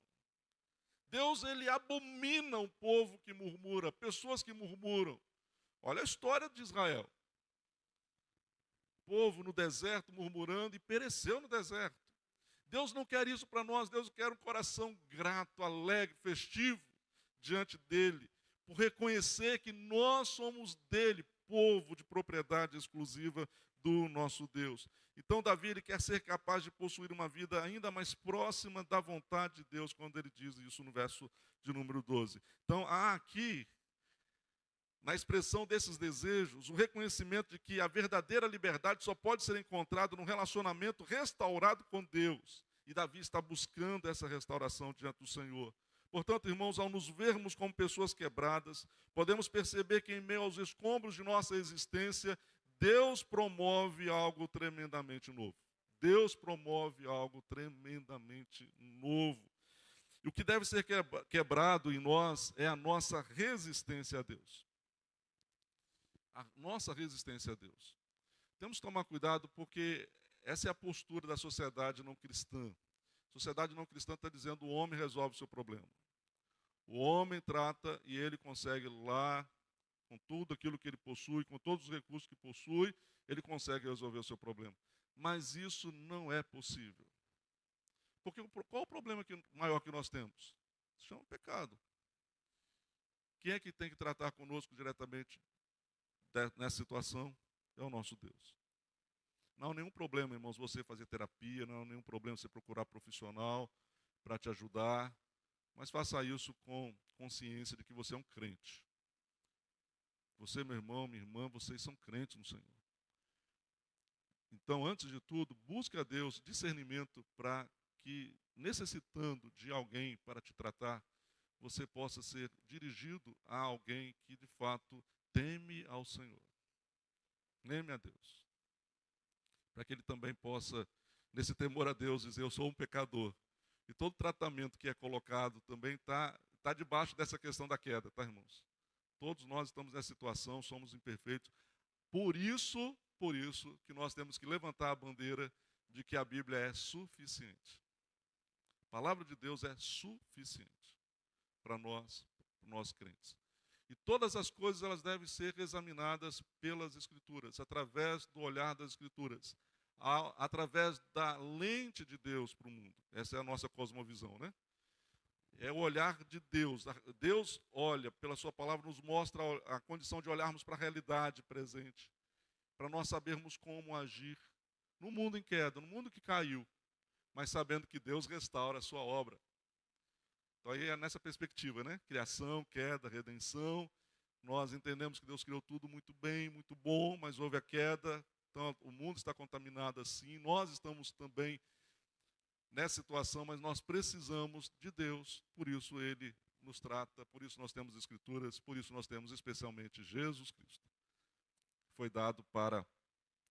Deus, ele abomina um povo que murmura, pessoas que murmuram. Olha a história de Israel. O povo no deserto murmurando e pereceu no deserto. Deus não quer isso para nós. Deus quer um coração grato, alegre, festivo diante dele, por reconhecer que nós somos dele, povo de propriedade exclusiva do nosso Deus. Então Davi, ele quer ser capaz de possuir uma vida ainda mais próxima da vontade de Deus, quando ele diz isso no verso de número 12. Então há aqui, na expressão desses desejos, o reconhecimento de que a verdadeira liberdade só pode ser encontrada num relacionamento restaurado com Deus. E Davi está buscando essa restauração diante do Senhor. Portanto, irmãos, ao nos vermos como pessoas quebradas, podemos perceber que em meio aos escombros de nossa existência, Deus promove algo tremendamente novo. Deus promove algo tremendamente novo. E o que deve ser quebrado em nós é a nossa resistência a Deus. A nossa resistência a Deus. Temos que tomar cuidado porque essa é a postura da sociedade não cristã. A sociedade não cristã está dizendo: o homem resolve o seu problema. O homem trata e ele consegue lá, com tudo aquilo que ele possui, com todos os recursos que possui, ele consegue resolver o seu problema. Mas isso não é possível. Porque qual o problema maior que nós temos? Se chama pecado. Quem é que tem que tratar conosco diretamente nessa situação? É o nosso Deus. Não há nenhum problema, irmãos, você fazer terapia, não há nenhum problema você procurar profissional para te ajudar, mas faça isso com consciência de que você é um crente. Você, meu irmão, minha irmã, vocês são crentes no Senhor. Então, antes de tudo, busque a Deus discernimento para que, necessitando de alguém para te tratar, você possa ser dirigido a alguém que, de fato, teme ao Senhor. Teme a Deus. Para que ele também possa, nesse temor a Deus, dizer, eu sou um pecador. E todo tratamento que é colocado também tá debaixo dessa questão da queda, tá, irmãos? Todos nós estamos nessa situação, somos imperfeitos. Por isso que nós temos que levantar a bandeira de que a Bíblia é suficiente. A palavra de Deus é suficiente para nós crentes. E todas as coisas elas devem ser examinadas pelas Escrituras, através do olhar das Escrituras, através da lente de Deus para o mundo. Essa é a nossa cosmovisão, né? É o olhar de Deus. Deus olha, pela sua palavra, nos mostra a condição de olharmos para a realidade presente, para nós sabermos como agir no mundo em queda, no mundo que caiu, mas sabendo que Deus restaura a sua obra. Então aí é nessa perspectiva, né? Criação, queda, redenção. Nós entendemos que Deus criou tudo muito bem, muito bom, mas houve a queda, então o mundo está contaminado assim. Nós estamos também nessa situação, mas nós precisamos de Deus, por isso Ele nos trata, por isso nós temos Escrituras, por isso nós temos especialmente Jesus Cristo. Foi dado para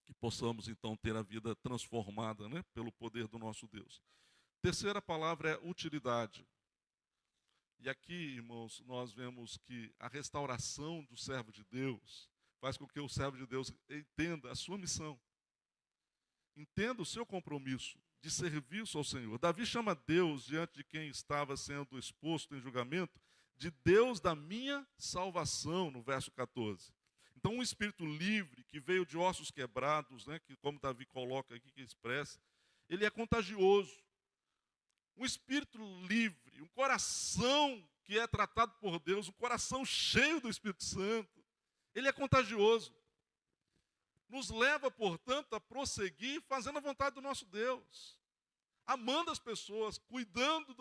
que possamos então ter a vida transformada, né, pelo poder do nosso Deus. Terceira palavra é utilidade. E aqui, irmãos, nós vemos que a restauração do servo de Deus faz com que o servo de Deus entenda a sua missão, entenda o seu compromisso de serviço ao Senhor. Davi chama Deus, diante de quem estava sendo exposto em julgamento, de Deus da minha salvação, no verso 14. Então, um espírito livre, que veio de ossos quebrados, né, que como Davi coloca aqui, que expressa, ele é contagioso. Um espírito livre, um coração que é tratado por Deus, um coração cheio do Espírito Santo, ele é contagioso. Nos leva, portanto, a prosseguir fazendo a vontade do nosso Deus, amando as pessoas, cuidando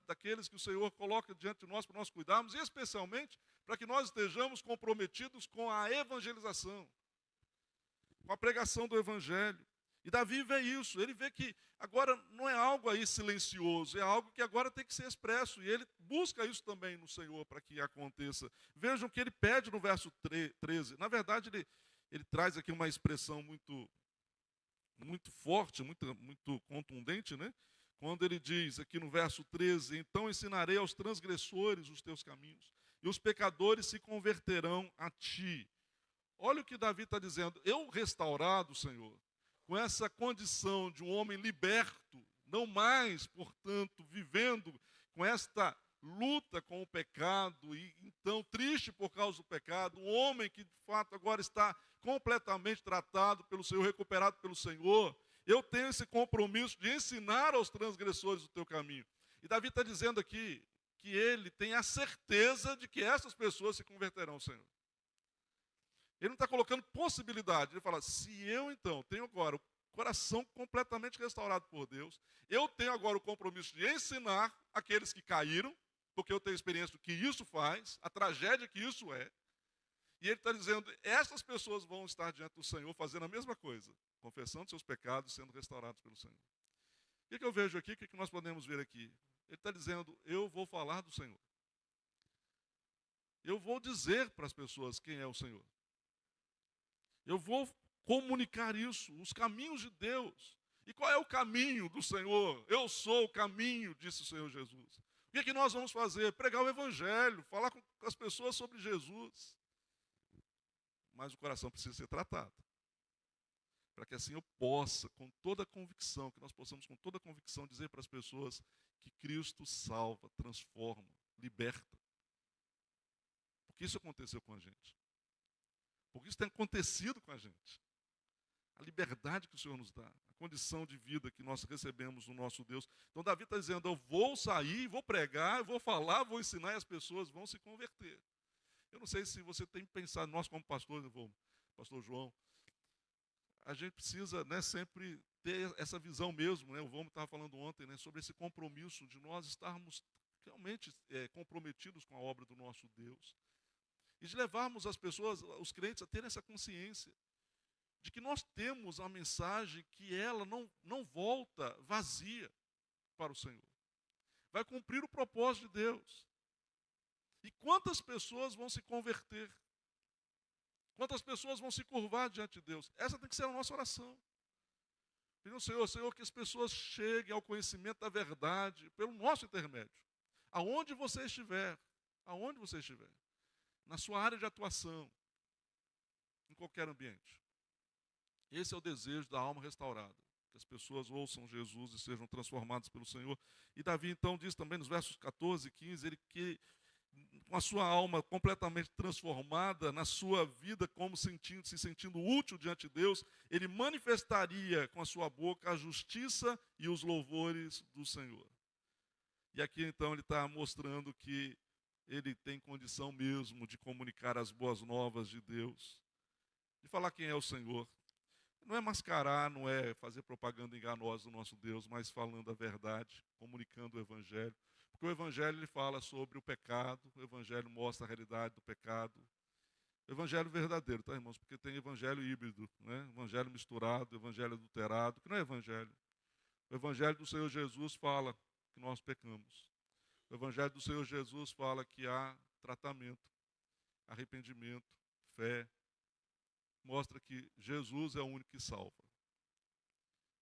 daqueles que o Senhor coloca diante de nós para nós cuidarmos, e especialmente para que nós estejamos comprometidos com a evangelização, com a pregação do Evangelho. E Davi vê isso, ele vê que agora não é algo aí silencioso, é algo que agora tem que ser expresso, e ele busca isso também no Senhor para que aconteça. Vejam que ele pede no verso 13, na verdade ele traz aqui uma expressão muito forte, muito contundente, né? Quando ele diz aqui no verso 13, então ensinarei aos transgressores os teus caminhos, e os pecadores se converterão a ti. Olha o que Davi está dizendo, eu restaurado, Senhor, com essa condição de um homem liberto, não mais, portanto, vivendo com esta luta com o pecado, e então triste por causa do pecado, um homem que de fato agora está completamente tratado pelo Senhor, recuperado pelo Senhor, eu tenho esse compromisso de ensinar aos transgressores o teu caminho. E Davi está dizendo aqui que ele tem a certeza de que essas pessoas se converterão ao Senhor. Ele não está colocando possibilidade, ele fala, se eu então tenho agora o coração completamente restaurado por Deus, eu tenho agora o compromisso de ensinar aqueles que caíram, porque eu tenho experiência do que isso faz, a tragédia que isso é, e ele está dizendo, essas pessoas vão estar diante do Senhor fazendo a mesma coisa, confessando seus pecados, sendo restaurados pelo Senhor. O que eu vejo aqui, o que nós podemos ver aqui? Ele está dizendo, eu vou falar do Senhor. Eu vou dizer para as pessoas quem é o Senhor. Eu vou comunicar isso, os caminhos de Deus. E qual é o caminho do Senhor? Eu sou o caminho, disse o Senhor Jesus. O que nós vamos fazer? Pregar o Evangelho, falar com as pessoas sobre Jesus. Mas o coração precisa ser tratado. Para que assim eu possa, com toda a convicção, que nós possamos com toda a convicção dizer para as pessoas que Cristo salva, transforma, liberta. Porque isso aconteceu com a gente. Porque isso tem acontecido com a gente. A liberdade que o Senhor nos dá, a condição de vida que nós recebemos no nosso Deus. Então Davi está dizendo, eu vou sair, vou pregar, eu vou falar, vou ensinar e as pessoas vão se converter. Eu não sei se você tem pensado, nós como pastores, pastor João, a gente precisa, né, sempre ter essa visão mesmo, né? O Vamos estava falando ontem, né, sobre esse compromisso de nós estarmos realmente comprometidos com a obra do nosso Deus. E de levarmos as pessoas, os crentes, a terem essa consciência de que nós temos a mensagem que ela não volta vazia para o Senhor. Vai cumprir o propósito de Deus. E quantas pessoas vão se converter? Quantas pessoas vão se curvar diante de Deus? Essa tem que ser a nossa oração. Pedindo ao Senhor, que as pessoas cheguem ao conhecimento da verdade pelo nosso intermédio. Aonde você estiver, na sua área de atuação, em qualquer ambiente. Esse é o desejo da alma restaurada, que as pessoas ouçam Jesus e sejam transformadas pelo Senhor. E Davi então diz também nos versos 14 e 15, ele que com a sua alma completamente transformada, na sua vida como se sentindo útil diante de Deus, ele manifestaria com a sua boca a justiça e os louvores do Senhor. E aqui então ele está mostrando que ele tem condição mesmo de comunicar as boas novas de Deus, de falar quem é o Senhor. Não é mascarar, não é fazer propaganda enganosa do nosso Deus, mas falando a verdade, comunicando o Evangelho. Porque o Evangelho ele fala sobre o pecado, o Evangelho mostra a realidade do pecado. O Evangelho verdadeiro, tá, irmãos? Porque tem Evangelho híbrido, né? Evangelho misturado, Evangelho adulterado, que não é Evangelho. O Evangelho do Senhor Jesus fala que nós pecamos. O Evangelho do Senhor Jesus fala que há tratamento, arrependimento, fé. Mostra que Jesus é o único que salva.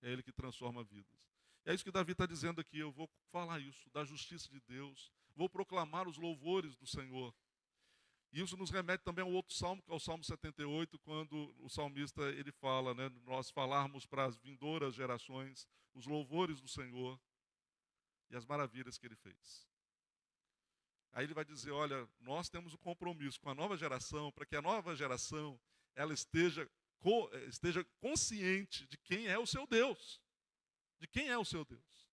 É Ele que transforma vidas. É isso que Davi está dizendo aqui. Eu vou falar isso, da justiça de Deus. Vou proclamar os louvores do Senhor. E isso nos remete também ao outro salmo, que é o Salmo 78, quando o salmista ele fala, né, nós falarmos para as vindouras gerações os louvores do Senhor e as maravilhas que Ele fez. Aí ele vai dizer, olha, nós temos um compromisso com a nova geração, para que a nova geração ela esteja consciente de quem é o seu Deus. De quem é o seu Deus.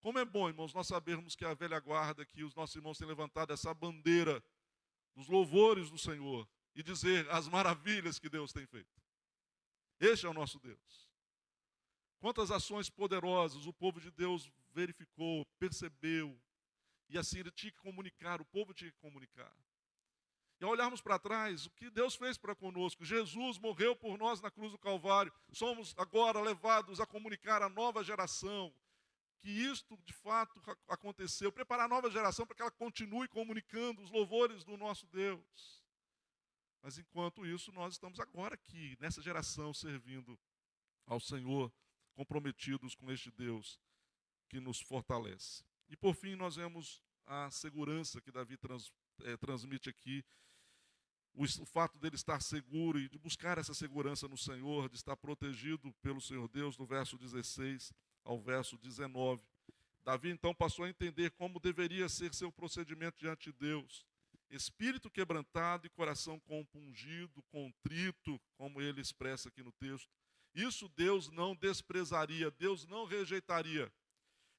Como é bom, irmãos, nós sabermos que a velha guarda aqui, os nossos irmãos têm levantado essa bandeira dos louvores do Senhor e dizer as maravilhas que Deus tem feito. Este é o nosso Deus. Quantas ações poderosas o povo de Deus verificou, percebeu, e assim ele tinha que comunicar, o povo tinha que comunicar. E ao olharmos para trás, o que Deus fez para conosco, Jesus morreu por nós na cruz do Calvário, somos agora levados a comunicar à nova geração que isto de fato aconteceu, preparar a nova geração para que ela continue comunicando os louvores do nosso Deus. Mas enquanto isso, nós estamos agora aqui, nessa geração, servindo ao Senhor, comprometidos com este Deus que nos fortalece. E por fim, nós vemos a segurança que Davi transmite aqui, o fato dele estar seguro e de buscar essa segurança no Senhor, de estar protegido pelo Senhor Deus, no verso 16 ao verso 19. Davi então passou a entender como deveria ser seu procedimento diante de Deus. Espírito quebrantado e coração compungido, contrito, como ele expressa aqui no texto. Isso Deus não desprezaria, Deus não rejeitaria.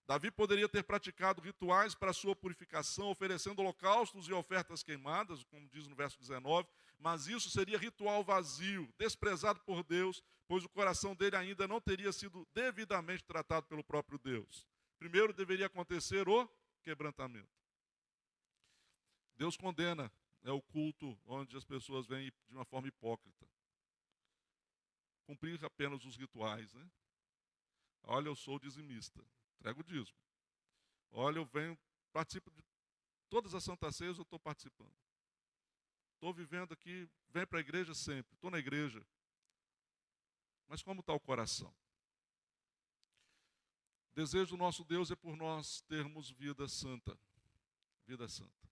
Davi poderia ter praticado rituais para a sua purificação, oferecendo holocaustos e ofertas queimadas, como diz no verso 19, mas isso seria ritual vazio, desprezado por Deus, pois o coração dele ainda não teria sido devidamente tratado pelo próprio Deus. Primeiro deveria acontecer o quebrantamento. Deus condena o culto onde as pessoas vêm de uma forma hipócrita. Cumprir apenas os rituais, né? Olha, eu sou dizimista. Entrego o dízimo. Olha, eu venho, participo de todas as Santas Ceias, eu estou participando. Estou vivendo aqui, venho para a igreja sempre, estou na igreja. Mas como está o coração? O desejo do nosso Deus é por nós termos vida santa. Vida santa.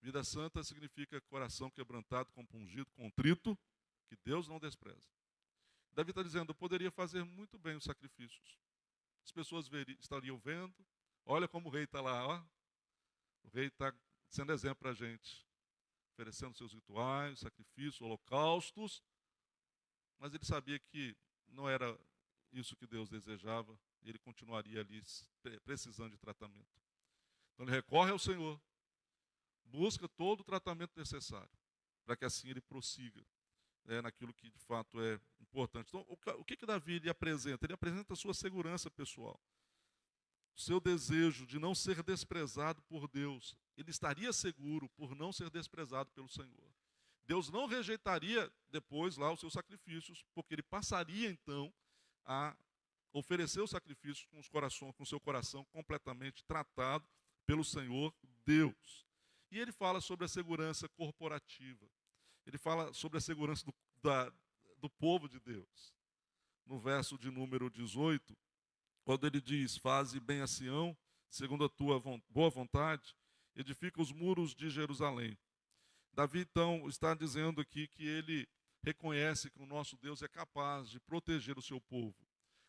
Vida santa significa coração quebrantado, compungido, contrito, que Deus não despreza. Davi está dizendo, eu poderia fazer muito bem os sacrifícios. As pessoas estariam vendo, olha como o rei está lá, ó. O rei está sendo exemplo para a gente, oferecendo seus rituais, sacrifícios, holocaustos, mas ele sabia que não era isso que Deus desejava, e ele continuaria ali precisando de tratamento. Então ele recorre ao Senhor, busca todo o tratamento necessário, para que assim ele prossiga naquilo que de fato é importante. Então, o que Davi lhe apresenta? Ele apresenta a sua segurança pessoal. O seu desejo de não ser desprezado por Deus. Ele estaria seguro por não ser desprezado pelo Senhor. Deus não rejeitaria depois lá os seus sacrifícios, porque ele passaria então a oferecer os sacrifícios com o seu coração completamente tratado pelo Senhor Deus. E ele fala sobre a segurança corporativa. Ele fala sobre a segurança do povo de Deus. No verso de número 18, quando ele diz: faze bem a Sião, segundo a tua boa vontade, edifica os muros de Jerusalém. Davi, então, está dizendo aqui que ele reconhece que o nosso Deus é capaz de proteger o seu povo.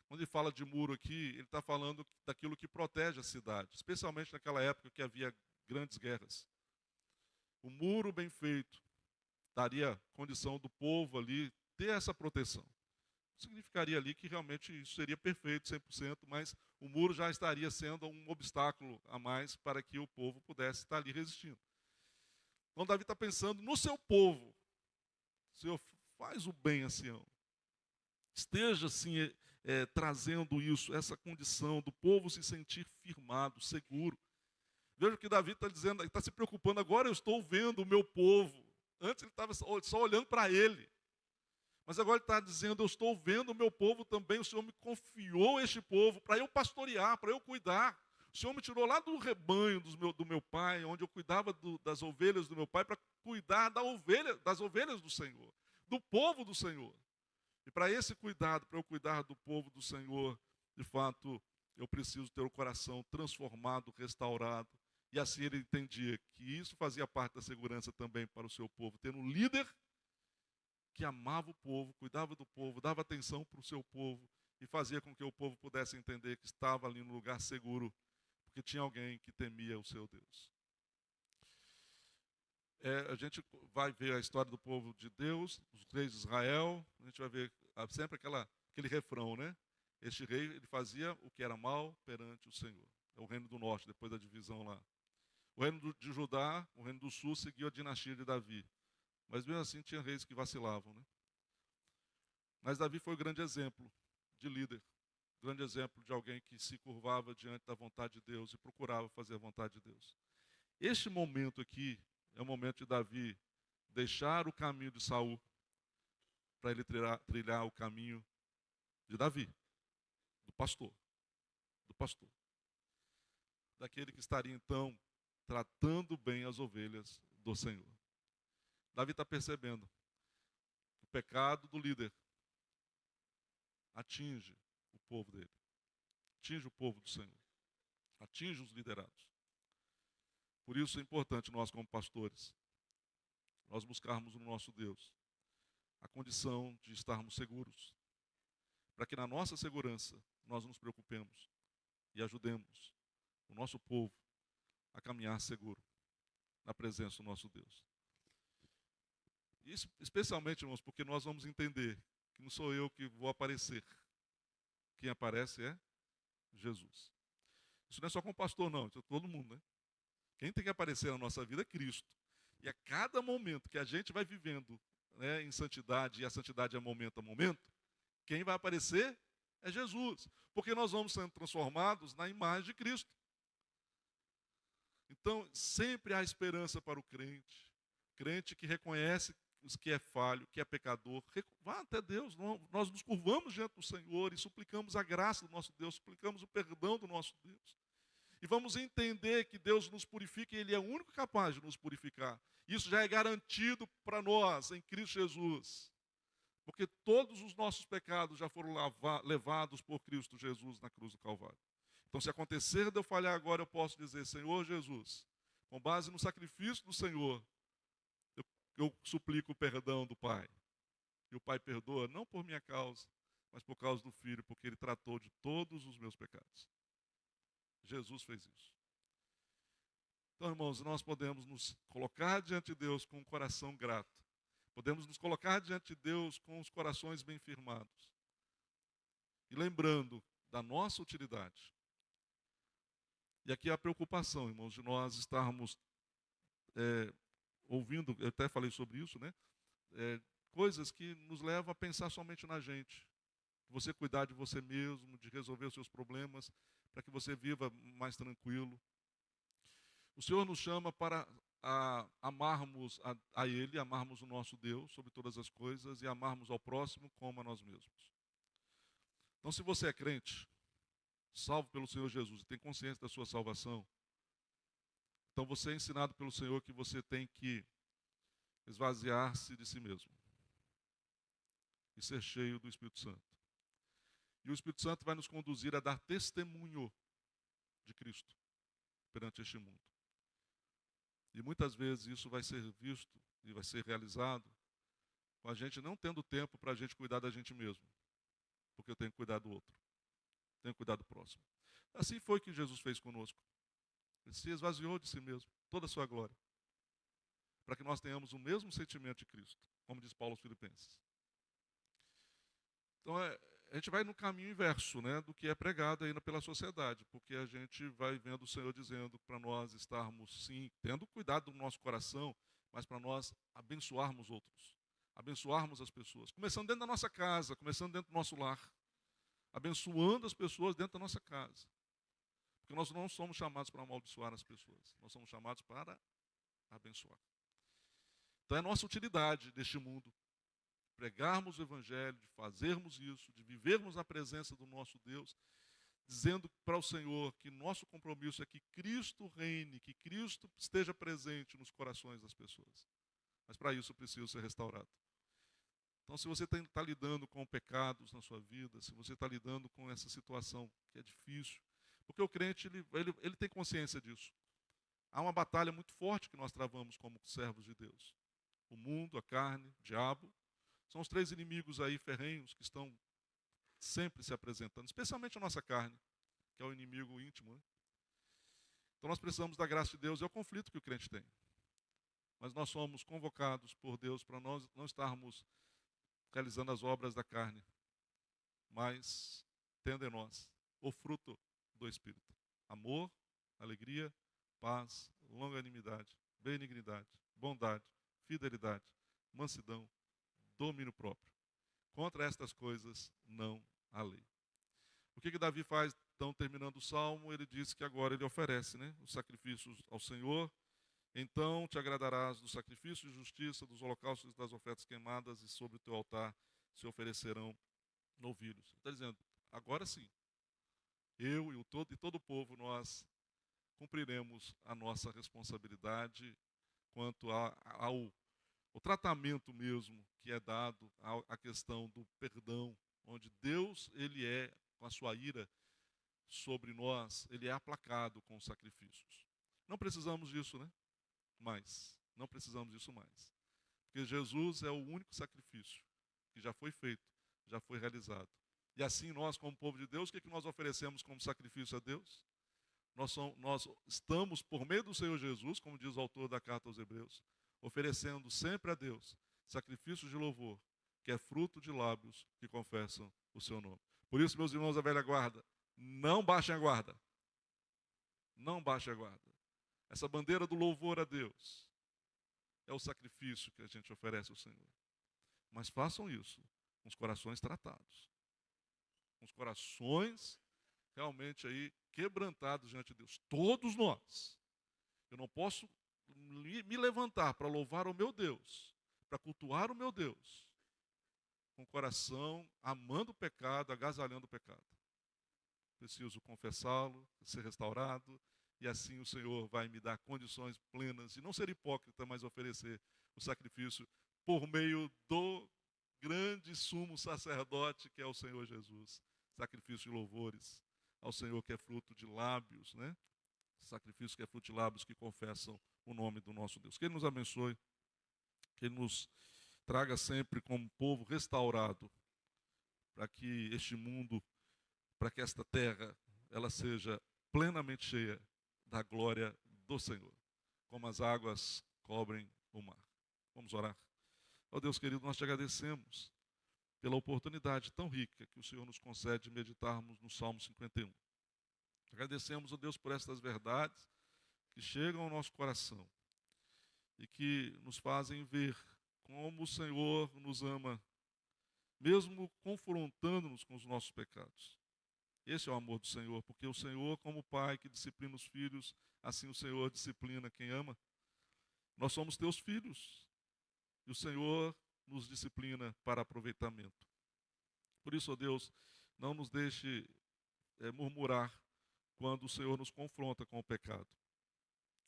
Quando ele fala de muro aqui, ele está falando daquilo que protege a cidade, especialmente naquela época que havia grandes guerras. O muro bem feito daria condição do povo ali ter essa proteção. Significaria ali que realmente isso seria perfeito, 100%, mas o muro já estaria sendo um obstáculo a mais para que o povo pudesse estar ali resistindo. Então Davi está pensando no seu povo. Senhor, faz o bem a Sião. Esteja assim trazendo isso, essa condição do povo se sentir firmado, seguro. Veja o que Davi está dizendo, ele está se preocupando. Agora eu estou vendo o meu povo. Antes ele estava só olhando para ele. Mas agora ele está dizendo: eu estou vendo o meu povo também. O Senhor me confiou este povo para eu pastorear, para eu cuidar. O Senhor me tirou lá do rebanho do meu pai, onde eu cuidava das ovelhas do meu pai, para cuidar das ovelhas do Senhor, do povo do Senhor. E para esse cuidado, para eu cuidar do povo do Senhor, de fato, eu preciso ter o coração transformado, restaurado. E assim ele entendia que isso fazia parte da segurança também para o seu povo, ter um líder que amava o povo, cuidava do povo, dava atenção para o seu povo e fazia com que o povo pudesse entender que estava ali no lugar seguro, porque tinha alguém que temia o seu Deus. A gente vai ver a história do povo de Deus, dos reis de Israel, a gente vai ver sempre aquele refrão, né? Este rei, ele fazia o que era mal perante o Senhor. É o reino do norte, depois da divisão lá. O reino de Judá, o reino do sul, seguiu a dinastia de Davi. Mas mesmo assim tinha reis que vacilavam, né? Mas Davi foi o grande exemplo de líder, grande exemplo de alguém que se curvava diante da vontade de Deus e procurava fazer a vontade de Deus. Este momento aqui é o momento de Davi deixar o caminho de Saul para ele trilhar o caminho de Davi, do pastor, daquele que estaria então tratando bem as ovelhas do Senhor. Davi está percebendo que o pecado do líder atinge o povo dele, atinge o povo do Senhor, atinge os liderados. Por isso é importante nós, como pastores, nós buscarmos no nosso Deus a condição de estarmos seguros, para que na nossa segurança nós nos preocupemos e ajudemos o nosso povo a caminhar seguro na presença do nosso Deus. Isso especialmente, irmãos, porque nós vamos entender que não sou eu que vou aparecer. Quem aparece é Jesus. Isso não é só com o pastor, não, isso é todo mundo, né? Quem tem que aparecer na nossa vida é Cristo. E a cada momento que a gente vai vivendo, né, em santidade, e a santidade é momento a momento, quem vai aparecer é Jesus. Porque nós vamos sendo transformados na imagem de Cristo. Então, sempre há esperança para o crente. Crente que reconhece que é falho, que é pecador. Vá até Deus. Nós nos curvamos diante do Senhor e suplicamos a graça do nosso Deus, suplicamos o perdão do nosso Deus. E vamos entender que Deus nos purifica e Ele é o único capaz de nos purificar. Isso já é garantido para nós em Cristo Jesus. Porque todos os nossos pecados já foram levados por Cristo Jesus na cruz do Calvário. Então, se acontecer de eu falhar agora, eu posso dizer: Senhor Jesus, com base no sacrifício do Senhor, eu suplico o perdão do Pai. E o Pai perdoa, não por minha causa, mas por causa do Filho, porque Ele tratou de todos os meus pecados. Jesus fez isso. Então, irmãos, nós podemos nos colocar diante de Deus com um coração grato. Podemos nos colocar diante de Deus com os corações bem firmados. E lembrando da nossa utilidade. E aqui a preocupação, irmãos, de nós estarmos ouvindo, eu até falei sobre isso, né? Coisas que nos levam a pensar somente na gente. Você cuidar de você mesmo, de resolver os seus problemas, para que você viva mais tranquilo. O Senhor nos chama para amarmos a Ele, amarmos o nosso Deus sobre todas as coisas e amarmos ao próximo como a nós mesmos. Então, se você é crente, salvo pelo Senhor Jesus e tem consciência da sua salvação, então você é ensinado pelo Senhor que você tem que esvaziar-se de si mesmo e ser cheio do Espírito Santo. E o Espírito Santo vai nos conduzir a dar testemunho de Cristo perante este mundo. E muitas vezes isso vai ser visto e vai ser realizado com a gente não tendo tempo para a gente cuidar da gente mesmo, porque eu tenho que cuidar do outro, tenho que cuidar do próximo. Assim foi que Jesus fez conosco. Ele se esvaziou de si mesmo, toda a sua glória, para que nós tenhamos o mesmo sentimento de Cristo, como diz Paulo aos Filipenses. Então, a gente vai no caminho inverso, né, do que é pregado ainda pela sociedade, porque a gente vai vendo o Senhor dizendo para nós estarmos, sim, tendo cuidado do nosso coração, mas para nós abençoarmos outros, abençoarmos as pessoas, começando dentro da nossa casa, começando dentro do nosso lar, abençoando as pessoas dentro da nossa casa. Porque nós não somos chamados para amaldiçoar as pessoas, nós somos chamados para abençoar. Então é nossa utilidade deste mundo pregarmos o Evangelho, de fazermos isso, de vivermos na presença do nosso Deus, dizendo para o Senhor que nosso compromisso é que Cristo reine, que Cristo esteja presente nos corações das pessoas. Mas para isso eu preciso ser restaurado. Então, se você está lidando com pecados na sua vida, se você está lidando com essa situação que é difícil, porque o crente ele tem consciência disso. Há uma batalha muito forte que nós travamos como servos de Deus. O mundo, a carne, o diabo, são os três inimigos aí ferrenhos que estão sempre se apresentando, especialmente a nossa carne, que é o inimigo íntimo, né? Então nós precisamos da graça de Deus, é o conflito que o crente tem. Mas nós somos convocados por Deus para nós não estarmos realizando as obras da carne, mas tendo em nós o fruto do Espírito: amor, alegria, paz, longanimidade, benignidade, bondade, fidelidade, mansidão, domínio próprio. Contra estas coisas não há lei. O que Davi faz, então, terminando o Salmo? Ele diz que agora ele oferece, né, os sacrifícios ao Senhor. Então te agradarás dos sacrifícios de justiça, dos holocaustos e das ofertas queimadas, e sobre o teu altar se oferecerão novilhos. Ele está dizendo, agora sim, eu e todo o povo, nós cumpriremos a nossa responsabilidade quanto ao o tratamento mesmo que é dado à questão do perdão, onde Deus, ele é, com a sua ira sobre nós, ele é aplacado com os sacrifícios. Não precisamos disso, né? Mas, não precisamos disso mais. Porque Jesus é o único sacrifício que já foi feito, já foi realizado. E assim nós, como povo de Deus, o que nós oferecemos como sacrifício a Deus? Nós estamos, por meio do Senhor Jesus, como diz o autor da carta aos Hebreus, oferecendo sempre a Deus sacrifícios de louvor, que é fruto de lábios que confessam o seu nome. Por isso, meus irmãos da velha guarda, não baixem a guarda. Não baixem a guarda. Essa bandeira do louvor a Deus é o sacrifício que a gente oferece ao Senhor. Mas façam isso com os corações tratados, com os corações realmente aí quebrantados diante de Deus. Todos nós. Eu não posso me levantar para louvar o meu Deus, para cultuar o meu Deus, com o coração amando o pecado, agasalhando o pecado. Preciso confessá-lo, ser restaurado, e assim o Senhor vai me dar condições plenas de não ser hipócrita, mas oferecer o sacrifício por meio do grande sumo sacerdote que é o Senhor Jesus. Sacrifício de louvores ao Senhor, que é fruto de lábios, né? Sacrifício que é fruto de lábios que confessam o nome do nosso Deus. Que Ele nos abençoe, que Ele nos traga sempre como povo restaurado, para que este mundo, para que esta terra, ela seja plenamente cheia da glória do Senhor, como as águas cobrem o mar. Vamos orar. Ó Deus querido, nós te agradecemos pela oportunidade tão rica que o Senhor nos concede de meditarmos no Salmo 51. Agradecemos, ó Deus, por estas verdades que chegam ao nosso coração e que nos fazem ver como o Senhor nos ama, mesmo confrontando-nos com os nossos pecados. Esse é o amor do Senhor, porque o Senhor, como Pai que disciplina os filhos, assim o Senhor disciplina quem ama. Nós somos teus filhos. E o Senhor nos disciplina para aproveitamento. Por isso, ó Deus, não nos deixe murmurar quando o Senhor nos confronta com o pecado.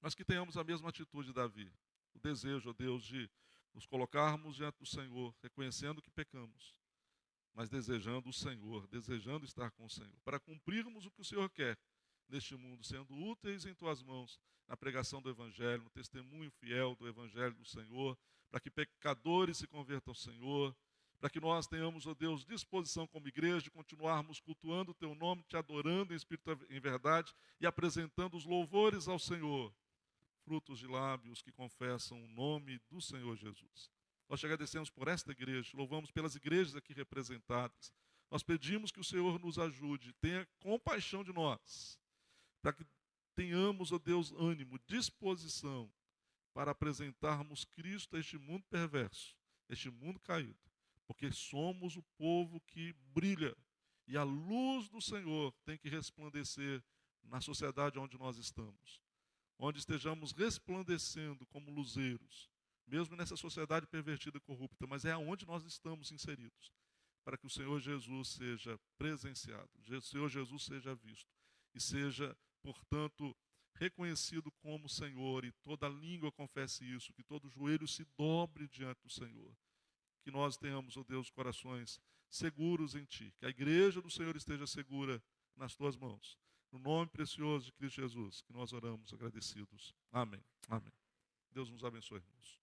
Mas que tenhamos a mesma atitude de Davi. O desejo, ó Deus, de nos colocarmos diante do Senhor, reconhecendo que pecamos, mas desejando o Senhor, desejando estar com o Senhor, para cumprirmos o que o Senhor quer neste mundo, sendo úteis em tuas mãos, na pregação do Evangelho, no testemunho fiel do Evangelho do Senhor, para que pecadores se convertam ao Senhor, para que nós tenhamos, ó Deus, disposição como igreja de continuarmos cultuando o teu nome, te adorando em espírito e em verdade e apresentando os louvores ao Senhor, frutos de lábios que confessam o nome do Senhor Jesus. Nós te agradecemos por esta igreja, louvamos pelas igrejas aqui representadas. Nós pedimos que o Senhor nos ajude, tenha compaixão de nós, para que tenhamos, ó Deus, ânimo, disposição para apresentarmos Cristo a este mundo perverso, este mundo caído, porque somos o povo que brilha e a luz do Senhor tem que resplandecer na sociedade onde nós estamos, onde estejamos resplandecendo como luzeiros, mesmo nessa sociedade pervertida e corrupta, mas é aonde nós estamos inseridos, para que o Senhor Jesus seja presenciado, o Senhor Jesus seja visto e seja, portanto, reconhecido como Senhor, e toda língua confesse isso, que todo joelho se dobre diante do Senhor. Que nós tenhamos, ó Deus, corações seguros em Ti, que a igreja do Senhor esteja segura nas Tuas mãos. No nome precioso de Cristo Jesus, que nós oramos agradecidos. Amém. Amém. Deus nos abençoe, irmãos.